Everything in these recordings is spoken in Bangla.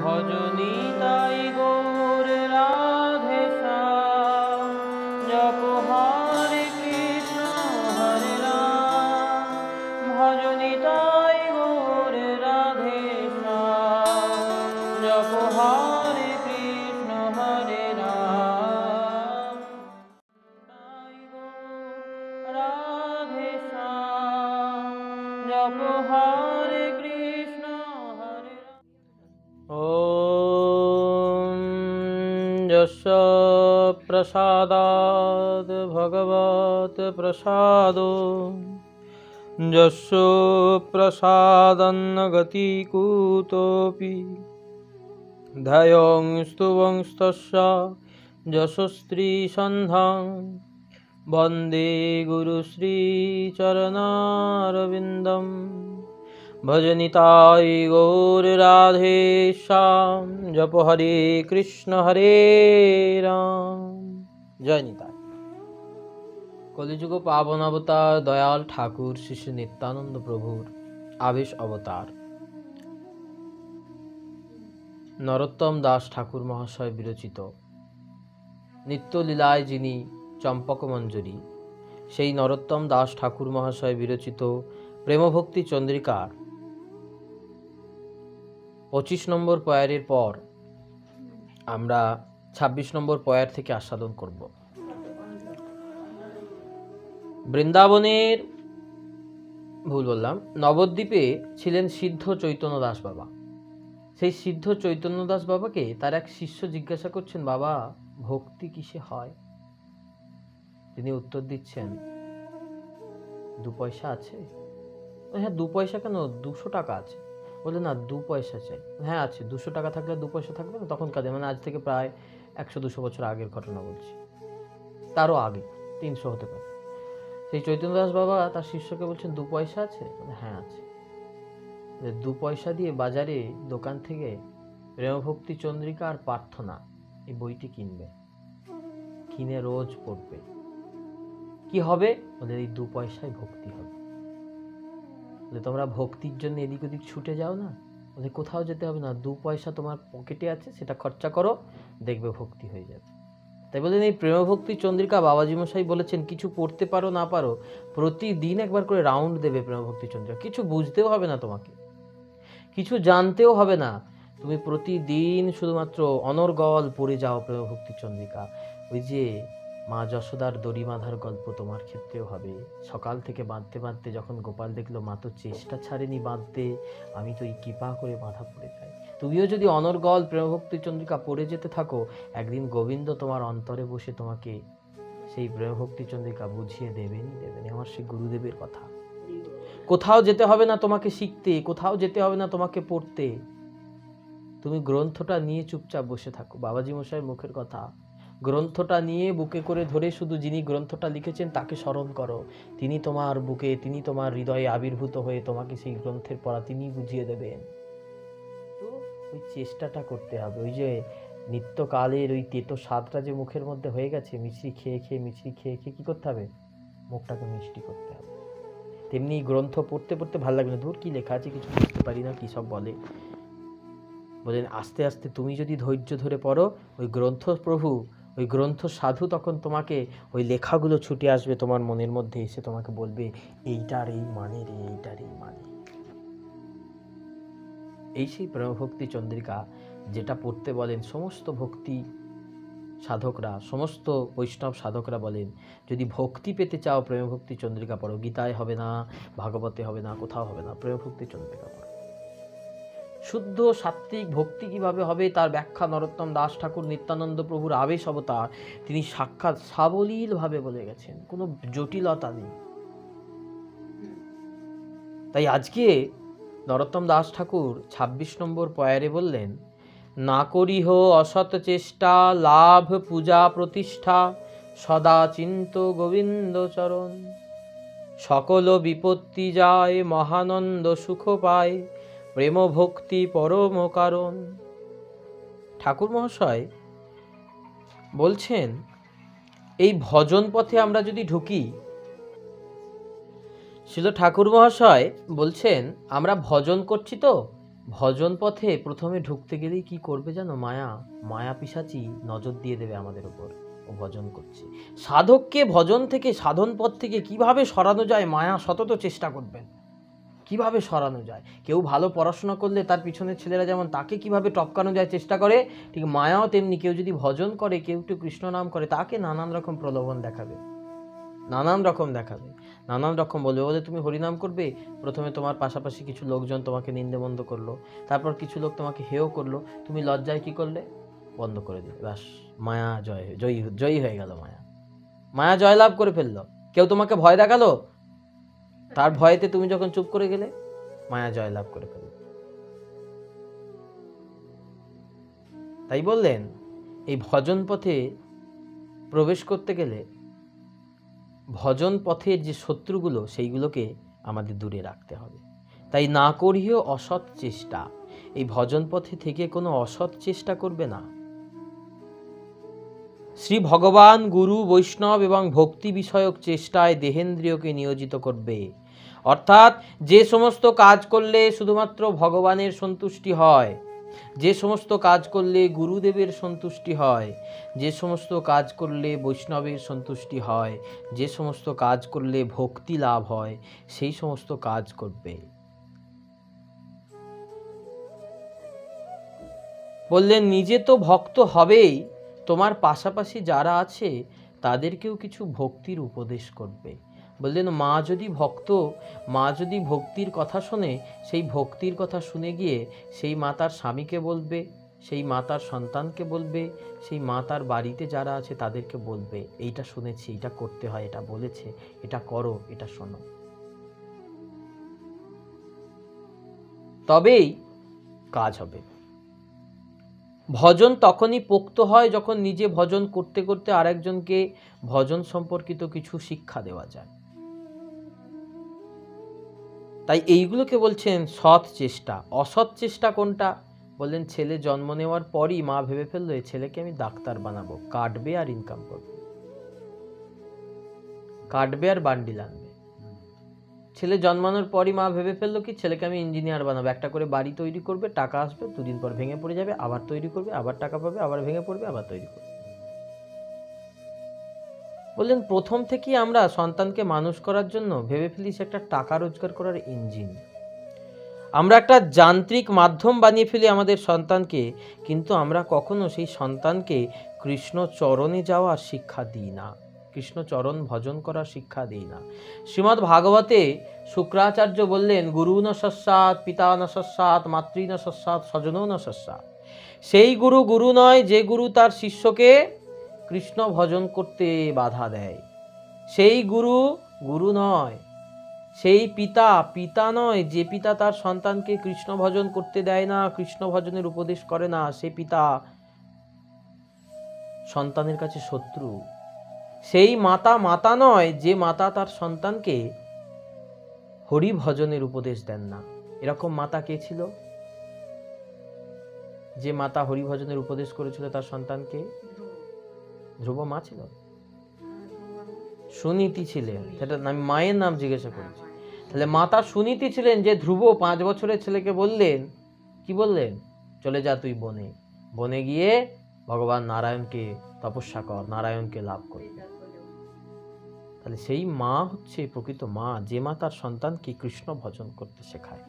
ভজনী তাই গৌর রাধে শ্যাম, জপ হরে কৃষ্ণ হরে রাম। ভজনী তাই গৌর রাধে শ্যাম, জপ হরে কৃষ্ণ হরে রাম। তাই গৌর রাধে শ্যাম, জপ হরে কৃষ্ণ হরে রাম। ॐ यस्य प्रसादात् भगवत् प्रसादो, यस्य प्रसादन्न गति कुतोऽपि, ध्येयं स्तुवंस्तस्य यशस्त्रीसन्धां, वन्दे गुरुश्रीचरणारविन्दम्। भजनी ताई गौर राधे श्याम, जप हरे कृष्ण हरे राम। जय निताई। कलिजुग पावन अवतार दयाल ठाकुर श्री श्री नित्यानंद प्रभुर आवेश अवतार नरोत्तम दास ठाकुर महाशय विरचित नित्य लीलाय जिनी चम्पक मंजरी, सेई नरोत्तम दास ठाकुर महाशय विरचित प्रेम भक्ति चंद्रिकार 25 নম্বর পয়ারের পর আমরা 26 নম্বর পয়ার থেকে আস্বাদন করব। বৃন্দাবনের নবদ্বীপে ছিলেন সিদ্ধ চৈতন্য দাস বাবা। সেই সিদ্ধ চৈতন্য দাস বাবাকে তার এক শিষ্য জিজ্ঞাসা করছেন, বাবা ভক্তি কিসে হয়? তিনি উত্তর দিচ্ছেন, 2 পয়সা আছে? হ্যাঁ 2 পয়সা কেন, 200 টাকা আছে। বলে না 2 পয়সা চাই। হ্যাঁ আছে, 200 টাকা থাকলে 2 পয়সা থাকবে না? তখন কাজে মানে আজ থেকে প্রায় 100-200 বছর আগের ঘটনা বলছি, তারও আগে 300 হতে পারে। সেই চৈতন্য দাস বাবা তার শিষ্যকে বলছেন, 2 পয়সা আছে? হ্যাঁ আছে। 2 পয়সা দিয়ে বাজারে দোকান থেকে প্রেমভক্তি চন্দ্রিকা আর প্রার্থনা এই বইটি কিনবে, কিনে রোজ পড়বে। কি হবে? ওদের এই 2 পয়সায় ভক্তি হবে। তোমরা ভক্তির জন্য এদিক ওদিক ছুটে যাও না, ওদের কোথাও যেতে হবে না, 2 পয়সা তোমার পকেটে আছে, সেটা খরচা করো, দেখবে ভক্তি হয়ে যাবে। তাই বলেন এই প্রেমভক্তি চন্দ্রিকা বাবাজি মশাই বলেছেন, কিছু পড়তে পারো না পারো, প্রতিদিন একবার করে রাউন্ড দেবে প্রেমভক্তি চন্দ্রিকা। কিছু বুঝতেও হবে না তোমাকে, কিছু জানতেও হবে না, তুমি প্রতিদিন শুধুমাত্র অনর্গল পড়ে যাও প্রেমভক্তি চন্দ্রিকা। ওই যে মা যশোদার দড়ি বাঁধার গল্প তোমার ক্ষেত্রেও হবে। সকাল থেকে বাঁধতে বাঁধতে যখন গোপাল দেখলো মা তো চেষ্টা ছাড়েনি বাঁধতে, আমি তো এই কৃপা করে বাঁধা পড়ে যাই। তুমিও যদি অনর্গল প্রেমভক্তি চন্দ্রিকা পড়ে যেতে থাকো, একদিন গোবিন্দ তোমার অন্তরে বসে তোমাকে সেই প্রেমভক্তি চন্দ্রিকা বুঝিয়ে দেবেনই দেবেন। আমার সেই গুরুদেবের কথা। কোথাও যেতে হবে না তোমাকে শিখতে, কোথাও যেতে হবে না তোমাকে পড়তে, তুমি গ্রন্থটা নিয়ে চুপচাপ বসে থাকো। বাবাজি মশাইয়ের মুখের কথা, গ্রন্থটা নিয়ে বুকে করে ধরে শুধু যিনি গ্রন্থটা লিখেছেন তাকে স্মরণ করো। তিনি তোমার বুকে, তিনি তোমার হৃদয়ে আবির্ভূত হয়ে তোমাকে সেই গ্রন্থের পড়া তিনি বুঝিয়ে দেবেন। তো ওই চেষ্টাটা করতে হবে। ওই যে নিত্যকালের ওই তেতো স্বাদটা যে মুখের মধ্যে হয়ে গেছে, মিছরি খেয়ে খেয়ে কি করতে হবে? মুখটাকে মিষ্টি করতে হবে। তেমনি গ্রন্থ পড়তে পড়তে ভালো লাগবে না, দূর কি লেখা আছে কিছু বুঝতে পারি না, কি সব বলেন আস্তে আস্তে তুমি যদি ধৈর্য ধরে পড়ো, ওই গ্রন্থ প্রভু, ওই গ্রন্থ সাধু তখন তোমাকে ওই লেখাগুলো ছুটে আসবে তোমার মনের মধ্যে, এসে তোমাকে বলবে এইটার এই মানে রে, এইটার এই মানে। এই সেই প্রেমভক্তি চন্দ্রিকা যেটা পড়তে বলেন সমস্ত ভক্তি সাধকরা, সমস্ত বৈষ্ণব সাধকরা বলেন, যদি ভক্তি পেতে চাও প্রেমভক্তি চন্দ্রিকা পড়ো। গীতায় হবে না, ভাগবতে হবে না, কোথাও হবে না, প্রেমভক্তি চন্দ্রিকা পড়ো। শুদ্ধ সাত্ত্বিক ভক্তি কিভাবে হবে তার ব্যাখ্যা নরোত্তম দাস ঠাকুর নিত্যানন্দ প্রভুর আবেশ অবতার তিনি সাক্ষাৎ সাবলীল ভাবে বলে গেছেন, কোনো জটিলতা নেই। তাই আজকে নরোত্তম দাস ঠাকুর 26 নম্বর পয়ারে বললেন, না করিহ অসৎ চেষ্টা, লাভ পূজা প্রতিষ্ঠা, সদা চিন্ত গোবিন্দ চরণ, সকল বিপত্তি যায়, মহানন্দ সুখ পায়, প্রেম ভক্তি পরম কারণ। ঠাকুর মহাশয় বলছেন, এই ভজন পথে আমরা যদি ঢুকি, শিল ঠাকুর মহাশয় বলছেন আমরা ভজন করছি তো, ভজন পথে প্রথমে ঢুকতে গেলেই কি করবে জানো? মায়া পিশাচি নজর দিয়ে দেবে আমাদের উপর, ও ভজন করছে। সাধককে ভজন থেকে, সাধন পথ থেকে কিভাবে সরানো যায়, মায়া সতত চেষ্টা করবেন কিভাবে সরানো যায়। কেউ ভালো পড়াশোনা করলে তার পিছনের ছেলেরা যেমন তাকে কিভাবে টপকানো যায় চেষ্টা করে, ঠিক মায়াও তেমনি। কেউ যদি ভজন করে, কেউ একটু কৃষ্ণ নাম করে, তাকে নানান রকম প্রলোভন দেখাবে, নানান রকম বলবে তুমি হরিনাম করবে, প্রথমে তোমার পাশাপাশি কিছু লোকজন তোমাকে নিন্দেমন্দ করলো, তারপর কিছু লোক তোমাকে হেয় করলো, তুমি লজ্জায় কি করলে, বন্ধ করে দিলে, ব্যাস মায়া জয়ী হয়ে গেল। মায়া জয়লাভ করে ফেললো। কেউ তোমাকে ভয় দেখালো, তার ভয়েতে তুমি যখন চুপ করে গেলে, মায়া জয়লাভ করে ফেলল। তাই বললেন এই ভজন পথে প্রবেশ করতে গেলে ভজন পথের যে শত্রুগুলো, সেইগুলোকে আমাদের দূরে রাখতে হবে। তাই না করিও অসৎ চেষ্টা, এই ভজন পথে থেকে কোনো অসৎ চেষ্টা করবে না। শ্রী ভগবান, গুরু, বৈষ্ণব এবং ভক্তি বিষয়ক চেষ্টায় দেহেন্দ্রিয়কে নিয়োজিত করবে। অর্থাৎ যে সমস্ত কাজ করলে শুধুমাত্র ভগবানের সন্তুষ্টি হয়, যে সমস্ত কাজ করলে গুরুদেবের সন্তুষ্টি হয়, যে সমস্ত কাজ করলে বৈষ্ণবের সন্তুষ্টি হয়, যে সমস্ত কাজ করলে ভক্তি লাভ হয়, সেই সমস্ত কাজ করবে। বললেন নিজে তো ভক্ত হবেই, তোমার পাশাপাশি যারা আছে তাদেরকেও কিছু ভক্তির উপদেশ করবে। বললেন মা যদি ভক্তির কথা শোনে, সেই ভক্তির কথা শুনে গিয়ে সেই মা তার স্বামীকে বলবে, সেই মা তার সন্তানকে বলবে, সেই মা তার বাড়িতে যারা আছে তাদেরকে বলবে, এইটা শুনেছি, এটা করতে হয়, এটা বলেছে, এটা করো, এটা শোনো। তবেই কাজ হবে। ভজন তখনই পোক্ত হয় যখন নিজে ভজন করতে করতে আরেকজনকে ভজন সম্পর্কিত কিছু শিক্ষা দেওয়া যায়। তাই এইগুলোকে বলছেন সৎ চেষ্টা। অসৎ চেষ্টা কোনটা? বললেন ছেলে জন্ম নেওয়ার পরই মা ভেবে ফেললো এই ছেলেকে আমি ডাক্তার বানাবো, কাটবে আর ইনকাম করবে, কাটবে আর বান্ডিল আনবে। ছেলে জন্মানোর পরই মা ভেবে ফেললো কি ছেলেকে আমি ইঞ্জিনিয়ার বানাবো, একটা করে বাড়ি তৈরি করবে, টাকা আসবে, দুদিন পর ভেঙে পড়ে যাবে, আবার তৈরি করবে, আবার টাকা পাবে, আবার ভেঙে পড়বে, আবার তৈরি করবে। বললেন প্রথম থেকেই আমরা সন্তানকে মানুষ করার জন্য ভেবে ফেলিস একটা টাকা রোজগার করার ইঞ্জিন। আমরা একটা যান্ত্রিক মাধ্যম বানিয়ে ফেলি আমাদের সন্তানকে, কিন্তু আমরা কখনো সেই সন্তানকে কৃষ্ণ চরণে যাওয়ার শিক্ষা দিই না, কৃষ্ণ চরণ ভজন করার শিক্ষা দিই না। শ্রীমদ্ ভাগবতে শুক্রাচার্য বললেন গুরু ন সস্যাৎ, পিতা ন সস্যাৎ, মাতৃ ন সস্যাৎ, স্বজনও ন সস্যাৎ। সেই গুরু গুরু নয় যে গুরু তার শিষ্যকে কৃষ্ণ ভজন করতে বাধা দেয়, সেই গুরু গুরু নয়। সেই পিতা পিতা নয় যে পিতা তার সন্তানকে কৃষ্ণ ভজন করতে দেয় না, কৃষ্ণ ভজনের উপদেশ করে না, সে পিতা সন্তানের কাছে শত্রু। সেই মাতা মাতা নয় যে মাতা তার সন্তানকে হরি ভজনের উপদেশ দেন না। এরকম মাতা কে ছিল? যে মাতা হরি ভজনের উপদেশ করেছিল তার সন্তানকে? ধ্রুব মা ছিল, সুনীতি ছিলেন। সেটা আমি মায়ের নাম জিজ্ঞাসা করেছি। তাহলে মাতা সুনীতি ছিলেন যে ধ্রুব 5 বছরের ছেলেকে বললেন, কি বললেন? চলে যা তুই বনে, বনে গিয়ে ভগবান নারায়ণকে তপস্যা কর, নারায়ণকে লাভ করবে। তাহলে সেই মা হচ্ছে প্রকৃত মা, যে মা তার সন্তানকে কৃষ্ণ ভজন করতে শেখায়।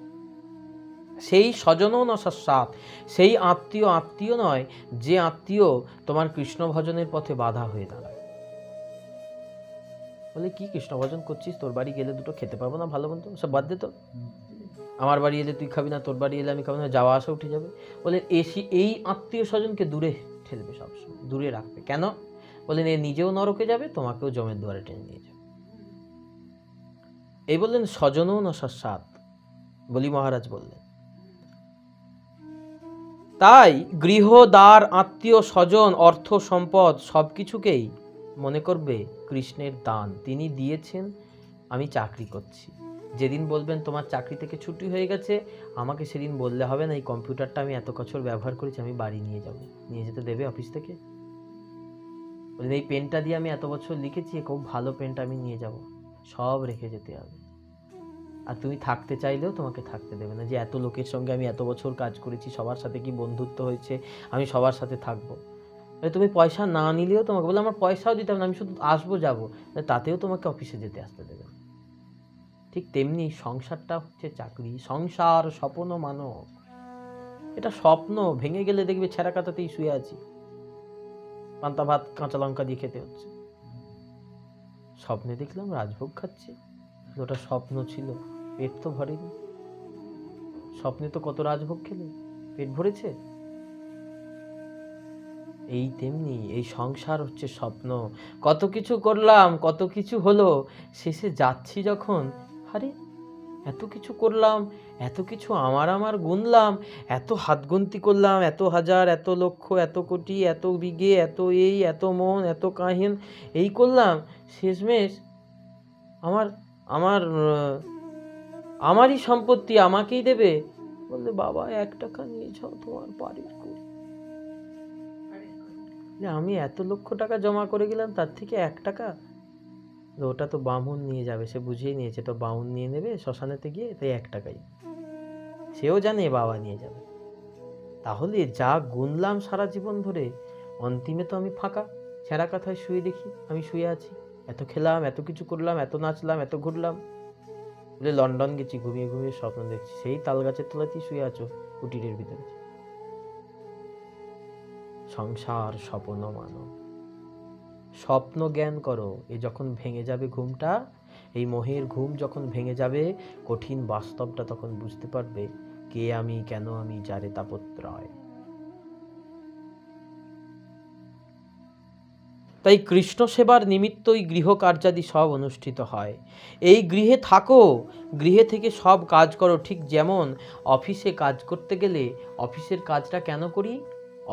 সেই স্বজনও ন সস্যাৎ, সেই আত্মীয় নয় যে আত্মীয় তোমার কৃষ্ণ ভজনের পথে বাধা হয়ে দাঁড়ায়। বলে কি কৃষ্ণ ভজন করছিস, তোর বাড়ি গেলে দুটো খেতে পাবো না ভালো মন্দ, সব বাদ দে তো। আমার বাড়ি এলে তুই খাবি না, তোর বাড়ি এলে আমি খাবো না, যাওয়া আসা উঠে যাবে। বলে এই আত্মীয় স্বজনকে দূরে ঠেলবে, সবসময় দূরে রাখবে। কেন? বললেন এ নিজেও নরকে যাবে, তোমাকেও জমের দুয়ারে টেনে নিয়ে যাবে। এই বললেন স্বজনও ন সস্যাৎ, বলি মহারাজ বললেন। তাই গৃহ দ্বার, আত্মীয় স্বজন, অর্থ সম্পদ সবকিছুকেই মনে করবে কৃষ্ণের দান, তিনি দিয়েছেন, আমি চাকরি করছি। যেদিন বলবেন তোমার চাকরি থেকে ছুটি হয়ে গেছে, আমাকে সেদিন বললে হবে না এই কম্পিউটারটা আমি এত বছর ব্যবহার করেছি, আমি বাড়ি নিয়ে যাব। নিয়ে যেতে দেবে অফিস থেকে? বললেন এই পেনটা দিয়ে আমি এত বছর লিখেছি, খুব ভালো পেনটা আমি নিয়ে যাব, সব রেখে যেতে হবে। আর তুমি থাকতে চাইলেও তোমাকে থাকতে দেবে না, যে এত লোকের সঙ্গে আমি এত বছর কাজ করেছি, সবার সাথে কি বন্ধুত্ব হয়েছে, আমি সবার সাথে থাকবো। তুমি পয়সা না নিলেও তোমাকে বলে আমার পয়সাও দিতে হবে না, আমি শুধু আসবো যাবো, তাতেও তোমাকে অফিসে যেতে আসতে দেবে না। ঠিক তেমনি সংসারটা হচ্ছে চাকরি। সংসার স্বপ্ন মানব, এটা স্বপ্ন। ভেঙে গেলে দেখবে ছেঁড়া কাতাতেই শুয়ে আছি, পান্তা ভাত কাঁচা লঙ্কা দিয়ে খেতে হচ্ছে। স্বপ্নে দেখলাম রাজভোগ খাচ্ছি, ওটা স্বপ্ন ছিল, পেট তো ভরেনি। স্বপ্নে তো কত রাজভোগ খেলে, পেট ভরেছে? এই তেমনি এই সংসার হচ্ছে স্বপ্ন। কত কিছু করলাম, কত কিছু হলো, শেষে যাচ্ছি যখন, আরে এত কিছু করলাম, এত কিছু আমার গুনলাম, এত হাত গুনতি করলাম, এত হাজার, এত লক্ষ, এত কোটি, এত বিঘে, এত এই, এত মন, এত কাহিন, এই করলাম, শেষমেশ আমার আমার আমারই সম্পত্তি আমাকেই দেবে। বললে বাবা 1 টাকা নিয়ে যাও তোমার বাড়ির করে। আমি এত লক্ষ টাকা জমা করে গেলাম, তার থেকে 1 টাকা, ওটা তো বামুন নিয়ে যাবে, সে বুঝেই নিয়েছে তো বামুন নিয়ে নেবে শ্মশানেতে গিয়ে, তাই 1 টাকাই। সেও জানে বাবা নিয়ে যাবে। তাহলে যা গুনলাম সারা জীবন ধরে, অন্তিমে তো আমি ফাঁকা, ছেঁড়া কথায় শুয়ে দেখি আমি শুয়ে আছি। এত খেলাম, এত কিছু করলাম, এত নাচলাম, এত ঘুরলাম, বলে লন্ডন গেছি, ঘুমিয়ে ঘুমিয়ে স্বপ্ন দেখছি, সেই তাল গাছের তলাতেই শুয়ে আছো কুটিরের ভিতরে। সংসার স্বপ্ন মানো, স্বপ্ন জ্ঞান করো। এ যখন ভেঙে যাবে ঘুমটা, এই মোহের ঘুম যখন ভেঙে যাবে, কঠিন বাস্তবটা তখন বুঝতে পারবে, কে আমি, কেন আমি, যারে তাপত্রয়। তাই কৃষ্ণ সেবার নিমিত্তই গৃহ কার্যাদি সব অনুষ্ঠিত হয়। এই গৃহে থাকো, গৃহে থেকে সব কাজ করো। ঠিক যেমন অফিসে কাজ করতে গেলে অফিসের কাজটা কেন করি?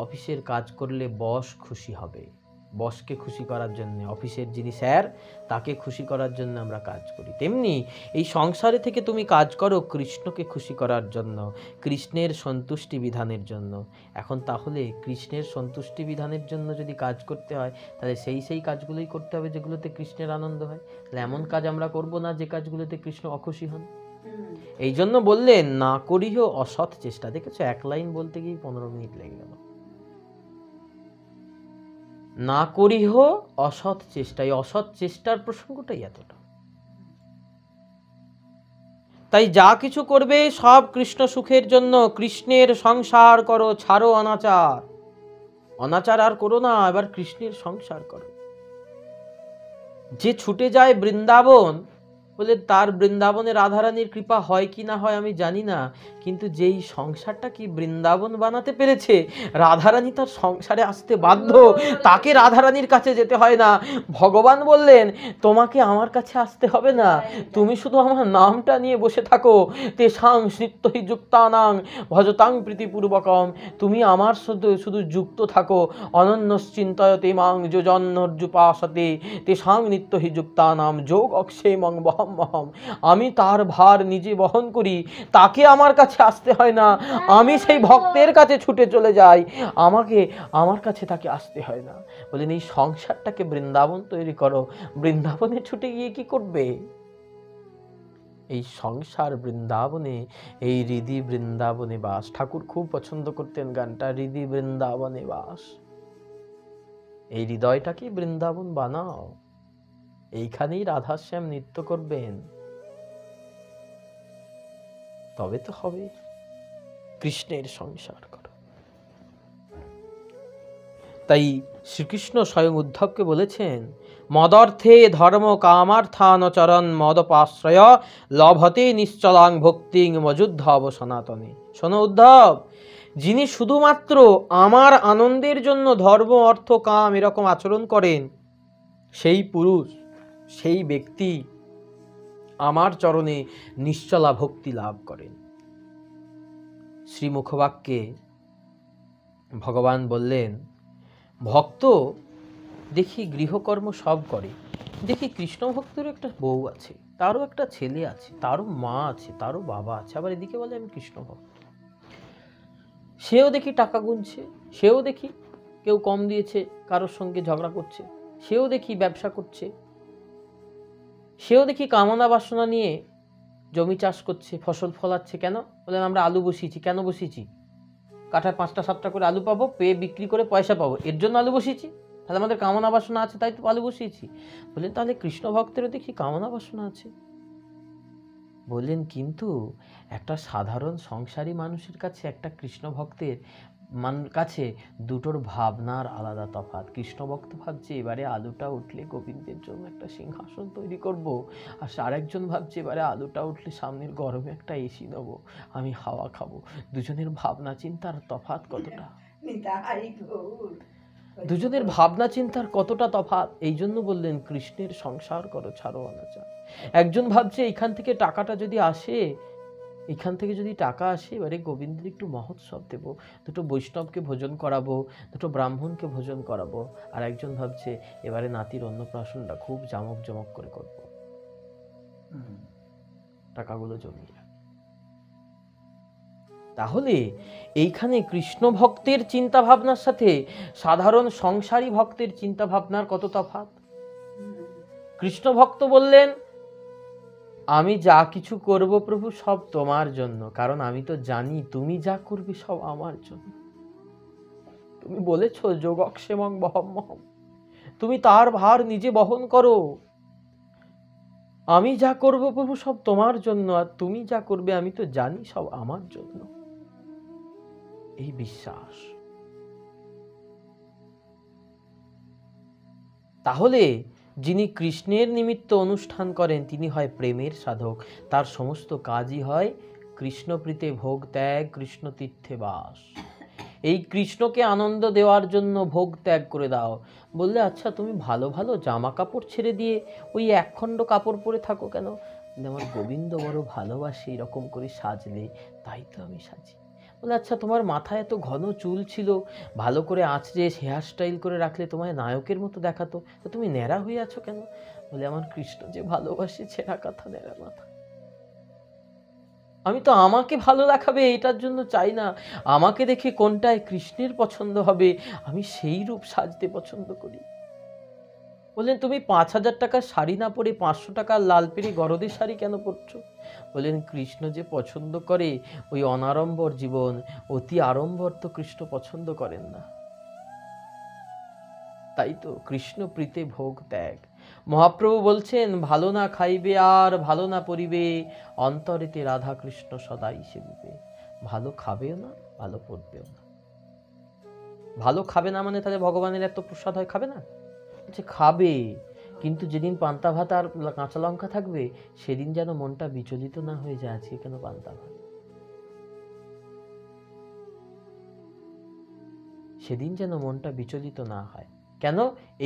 অফিসের কাজ করলে বস খুশি হবে, বসকে খুশি করার জন্য, অফিসের যিনি স্যার তাকে খুশি করার জন্য আমরা কাজ করি। তেমনি এই সংসারে থেকে তুমি কাজ করো কৃষ্ণকে খুশি করার জন্য, কৃষ্ণের সন্তুষ্টি বিধানের জন্য। এখন তাহলে কৃষ্ণের সন্তুষ্টি বিধানের জন্য যদি কাজ করতে হয়, তাহলে সেই কাজগুলোই করতে হবে যেগুলোতে কৃষ্ণের আনন্দ হয়। তাহলে এমন কাজ আমরা করব না যে কাজগুলোতে কৃষ্ণ অখুশি হন। এই জন্য বললেন না করিহ অসৎ চেষ্টা। দেখেছো, 1 লাইন বলতে গিয়ে 15 মিনিট লেগে গেল। না করিহ অসৎ চেষ্টা, এই অসৎ চেষ্টার প্রসঙ্গটাই এতটা। তাই যা কিছু করবে সব কৃষ্ণ সুখের জন্য। কৃষ্ণের সংসার করো, ছাড়ো অনাচার। অনাচার আর করো না, এবার কৃষ্ণের সংসার করো। যে ছুটে যায় বৃন্দাবন, বলে তার বৃন্দাবনে রাধারানীর কৃপা হয় কি না হয় আমি জানি না, কিন্তু যেই সংসারটা কি বৃন্দাবন বানাতে পেরেছে, রাধারানী তার সংসারে আসতে বাধ্য, তাকে রাধারানীর কাছে যেতে হয় না। ভগবান বললেন তোমাকে আমার কাছে আসতে হবে না, তুমি শুধু আমার নামটা নিয়ে বসে থাকো। তেষাং স্নিগ্ধৈ যুক্তানাং ভজতাং প্রীতিপূর্বকম। তুমি আমার শুধু যুক্ত থাকো। অনন্যশ্চিন্তয়তে মাং যোজন্যর্যুপাসতে তেষাং নিত্যহি যুক্তানাম যোগ অক্ষেমং বহম বহম। আমি তার ভার নিজে বহন করি, তাকে আমার কাছে আসতে হয় না, আমি সেই ভক্তের কাছে ছুটে চলে যাই, আমাকে আমার কাছে তাকে আসতে হয় না। বলেন এই সংসারটাকে বৃন্দাবন তৈরি করো। বৃন্দাবনে ছুটে গিয়ে কি করবে? এই সংসার বৃন্দাবনে, এই হৃদি বৃন্দাবনে বাস। ঠাকুর খুব পছন্দ করতেন গানটা, হৃদি বৃন্দাবনে বাস। এই হৃদয়টাকে বৃন্দাবন বানাও, এইখানেই রাধাশ্যাম নৃত্য করবেন, তবে তো হবে। কৃষ্ণের সংসার করো। তাই শ্রীকৃষ্ণ স্বয়ং উদ্ধবকে বলেছেন, মদর্থে ধর্ম কামার্থানচরণ মদপাশ্রয় লভতে নিশ্চলাং ভক্তিং মজুদ্ধব সনাতনে। শোনো উদ্ধব, যিনি শুধুমাত্র আমার আনন্দের জন্য ধর্ম অর্থ কাম এরকম আচরণ করেন, সেই পুরুষ, সেই ব্যক্তি আমার চরণে নিশ্চলা ভক্তি লাভ করেন। শ্রীমুখবাক্যে ভগবান বললেন, ভক্ত দেখি গৃহকর্ম সব করে, দেখি কৃষ্ণ ভক্তেরও একটা বউ আছে, তারও একটা ছেলে আছে, তারও মা আছে, তারও বাবা আছে, আবার এদিকে বলে আমি কৃষ্ণ ভক্ত। সেও দেখি টাকা গুনছে, সেও দেখি কেউ কম দিয়েছে কারোর সঙ্গে ঝগড়া করছে, সেও দেখি ব্যবসা করছে, সেও দেখি কামনা বাসনা নিয়ে জমি চাষ করছে, ফসল ফলাচ্ছে, কেন? বললেন আমরা আলু বসিয়েছি। কেন বসিয়েছি? কাঠায় 5টা 7টা করে আলু পাবো, পেয়ে বিক্রি করে পয়সা পাবো, এর জন্য আলু বসিয়েছি। তাহলে আমাদের কামনা বাসনা আছে, তাই তো আলু বসিয়েছি। বললেন তাহলে কৃষ্ণ ভক্তেরও দেখি কামনা বাসনা আছে। বললেন কিন্তু একটা সাধারণ সংসারী মানুষের কাছে, একটা কৃষ্ণ ভক্তের কাছে দুটোর ভাবনার আলাদা তফাৎ। কৃষ্ণ ভক্ত ভাবছে এবারে আলুটা উঠলে গোবিন্দের জন্য একটা সিংহাসন তৈরি করব, আর আরেকজন ভাবছে এবারে আলুটা উঠলে সামনের গরমে একটা এসি নেবো, আমি হাওয়া খাবো। দুজনের ভাবনা চিন্তার তফাৎ কতটা! দুজনের ভাবনা চিন্তার কতটা তফাৎ! এই জন্য বললেন কৃষ্ণের সংসার করো, ছাড়ো অনাচার। একজন ভাবছে এইখান থেকে টাকাটা যদি আসে, এখান থেকে যদি টাকা আসে, এবারে গোবিন্দের একটু মহোৎসব দেব, দুটো বৈষ্ণবকে ভোজন করাবো, দুটো ব্রাহ্মণকে ভোজন করাবো। আর একজন ভাবছে এবারে নাতির অন্নপ্রাশনটা খুব জামক জমক করে করব, টাকাগুলো জমিয়ে। তাহলে এইখানে কৃষ্ণ ভক্তের চিন্তা ভাবনার সাথে সাধারণ সংসারী ভক্তের চিন্তা ভাবনার কত তফাৎ। কৃষ্ণ ভক্ত বললেন আমি যা কিছু করব প্রভু সব তোমার জন্য, কারণ আমি তো জানি তুমি যা করবে সব আমার জন্য। তুমি বলেছো যোগক্ষেমং বহম্মহম, তুমি তার ভার নিজে বহন করো। আমি যা করব প্রভু সব তোমার জন্য, আর তুমি যা করবে আমি তো জানি সব আমার জন্য। এই বিশ্বাস। তাহলে যিনি কৃষ্ণের নিমিত্ত অনুষ্ঠান করেন তিনি হয় প্রেমের সাধক, তার সমস্ত কাজই হয় কৃষ্ণপ্রীতে ভোগ ত্যাগ, কৃষ্ণ তীর্থে বাস। এই কৃষ্ণকে আনন্দ দেওয়ার জন্য ভোগ ত্যাগ করে দাও। বললে আচ্ছা তুমি ভালো ভালো জামা কাপড় ছেড়ে দিয়ে ওই একখণ্ড কাপড় পরে থাকো কেন? আমার গোবিন্দ বড় ভালোবাসে এরকম করে সাজলে, তাই তো আমি সাজি। বলে আচ্ছা তোমার মাথায় এত ঘন চুল ছিল, ভালো করে আঁচড়ে হেয়ার স্টাইল করে রাখলে তোমায় নায়কের মতো দেখাতো, তো তুমি ন্যাড়া হয়ে আছো কেন? বলে আমার কৃষ্ণ যে ভালোবাসে, ছেঁড়া কথা ন্যাড়া মাথা। আমি তো আমাকে ভালো দেখাবে এটার জন্য চাই না, আমাকে দেখে কোনটায় কৃষ্ণের পছন্দ হবে আমি সেই রূপ সাজতে পছন্দ করি। বললেন তুমি 5,000 টাকার শাড়ি না পরে 500 টাকার লাল পেরে গরদের শাড়ি কেন পরছো? বললেন কৃষ্ণ যে পছন্দ করে ওই অনাড়ম্বর জীবন, অতি আড়ম্বর তো কৃষ্ণ পছন্দ করেন না। তাই তো কৃষ্ণ প্রীতে ভোগ ত্যাগ। মহাপ্রভু বলছেন ভালো না খাইবে আর ভালো না পরিবে, অন্তরেতে রাধা কৃষ্ণ সদাই সেবিবে। ভালো খাবেও না, ভালো পড়বেও না। ভালো খাবে না মানে তাহলে ভগবানের এত প্রসাদ হয় খাবে না? যে খাবে, কিন্তু যেদিন পান্তা ভাত আর কাঁচা লঙ্কা থাকবে সেদিন যেন মনটা বিচলিত না হয়ে যায়, আজকে কেন পান্তা ভাত। সেদিন যেন মনটা বিচলিত না হয়। কেন?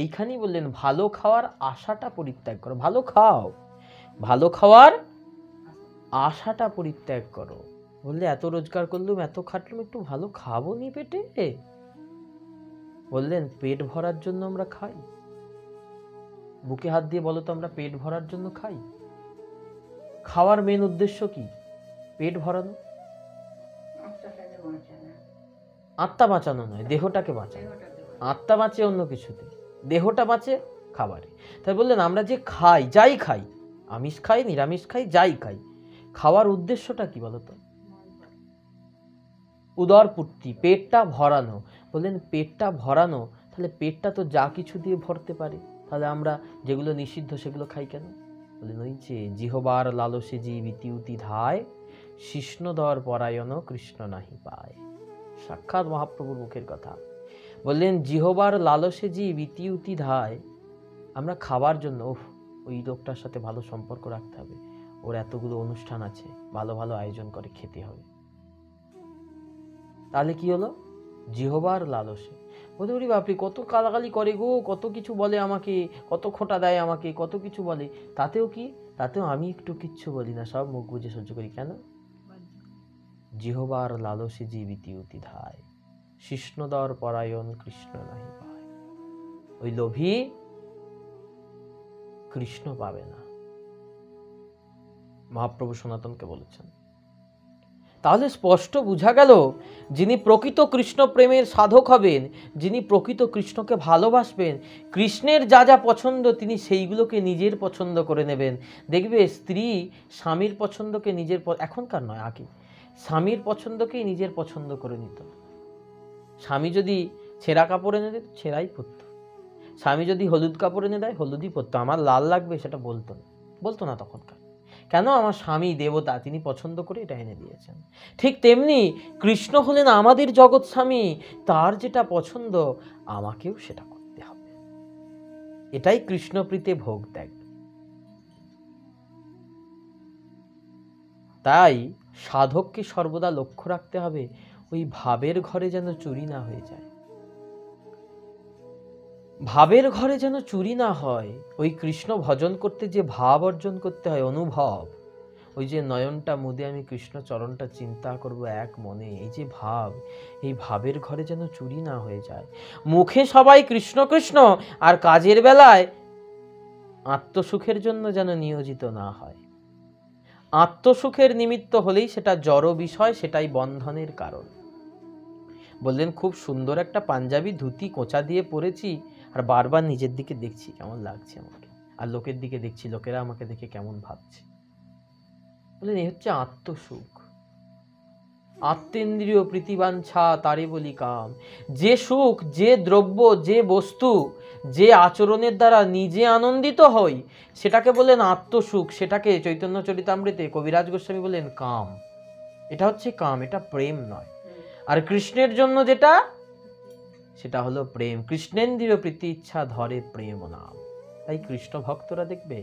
এইখানেই বললেন ভালো খাওয়ার আশাটা পরিত্যাগ করো। ভালো খাও, ভালো খাওয়ার আশাটা পরিত্যাগ করো। বললে এত রোজগার করলুম, এত খাটলুম, একটু ভালো খাবো নি পেটে। বললেন পেট ভরার জন্য আমরা খাই? বুকে হাত দিয়ে বলো তো আমরা পেট ভরার জন্য খাই? খাওয়ার মেন উদ্দেশ্য কি? পেট ভরানো, আত্মা বাঁচানো নয়, দেহটাকে বাঁচানো। আত্মা বাঁচে অন্য কিছুতে, দেহটা বাঁচে খাবারে। তাই বললেন আমরা যে খাই, যাই খাই, আমিষ খাই নিরামিষ খাই, যাই খাই, খাওয়ার উদ্দেশ্যটা কি বলতো? উদর পূর্তি, পেটটা ভরানো। বললেন পেটটা ভরানো, তাহলে পেটটা তো যা কিছু দিয়ে ভরতে পারে, তাহলে আমরা যেগুলো নিষিদ্ধ সেগুলো খাই কেন? বললেন ওই যে জিহবার লালসে জীবিতি উতি ধায়, শিষ্ণদর পরায়ণ কৃষ্ণ নাহি পায়। সাক্ষাৎ মহাপ্রভুর মুখের কথা। বললেন জিহবার লালসে জীবিতি উতি ধায়, আমরা খাবার জন্য ওই লোকটার সাথে ভালো সম্পর্ক রাখতে হবে, ওর এতগুলো অনুষ্ঠান আছে, ভালো ভালো আয়োজন করে খেতে হবে। তাহলে কি হলো? জিহবার লালসে। বলতে পারি বাপরে কত গালাগালি করে গো, কত কিছু বলে আমাকে, কত খোঁটা দেয় আমাকে, কত কিছু বলে, তাতেও কি? তাতেও আমি একটু কিচ্ছু বলি না, সব মুখ বুঝে সহ্য করি। কেন? জিহবার লালসে জীবিতি অতি ধায়, শিষ্ণদর পরায়ণ কৃষ্ণ নাহি পায়। ওই লোভী কৃষ্ণ পাবে না, মহাপ্রভু সনাতনকে বলেছেন। তাহলে স্পষ্ট বোঝা গেল, যিনি প্রকৃত কৃষ্ণ প্রেমের সাধক হবেন, যিনি প্রকৃত কৃষ্ণকে ভালোবাসবেন, কৃষ্ণের যা যা পছন্দ তিনি সেইগুলোকে নিজের পছন্দ করে নেবেন। দেখবে স্ত্রী স্বামীর পছন্দকে নিজের, এখনকার নয় আগে, স্বামীর পছন্দকেই নিজের পছন্দ করে নিত। স্বামী যদি ছেঁড়া কাপড় এনে দিত ছেঁড়াই পরত, স্বামী যদি হলুদ কাপড় এনে দেয় হলুদই পরতো, আমার লাল লাগবে সেটা বলতো না তখনকার। কেন? আমার স্বামী দেবতা, তিনি পছন্দ করে এটা এনে দিয়েছেন। ঠিক তেমনি কৃষ্ণ হলেন আমাদের জগৎ স্বামী, তার যেটা পছন্দ আমাকেও সেটা করতে হবে। এটাই কৃষ্ণপ্রীতে ভোগ ত্যাগ। তাই সাধককে সর্বদা লক্ষ্য রাখতে হবে ওই ভাবের ঘরে যেন চুরি না হয়ে যায়, ভাবের ঘরে যেন চুরি না হয়। ওই কৃষ্ণ ভজন করতে যে ভাব অর্জন করতে হয়, অনুভব, ওই যে নয়নটা মুদে আমি কৃষ্ণ চরণটা চিন্তা করব এক মনে, এই যে ভাব, এই ভাবের ঘরে যেন চুরি না হয়ে যায়। মুখে সবাই কৃষ্ণ কৃষ্ণ, আর কাজের বেলায় আত্মসুখের জন্য যেন নিয়োজিত না হয়। আত্মসুখের নিমিত্ত হলেই সেটা জড় বিষয়, সেটাই বন্ধনের কারণ। বললেন খুব সুন্দর একটা পাঞ্জাবি ধুতি কোঁচা দিয়ে পরেছি, আর বারবার নিজের দিকে দেখছি কেমন লাগছে আমাকে, আর লোকের দিকে দেখছি লোকেরা আমাকে দেখে কেমন ভাবছে। বললেন এই হচ্ছে আত্মসুখ। আত্মেন্দ্রিয় প্রীতিবাঞ্ছা তারে বলি কাম। যে সুখ, যে দ্রব্য, যে বস্তু, যে আচরণের দ্বারা নিজে আনন্দিত হই সেটাকে বলেন আত্মসুখ। সেটাকে চৈতন্য চরিতামৃতে কবিরাজ গোস্বামী বলেন কাম। এটা হচ্ছে কাম, এটা প্রেম নয়। আর কৃষ্ণের জন্য যেটা, সেটা হলো প্রেম। কৃষ্ণেন্দ্রিয় প্রীতি ইচ্ছা ধরে প্রেম নাম। তাই কৃষ্ণ ভক্তরা দেখবে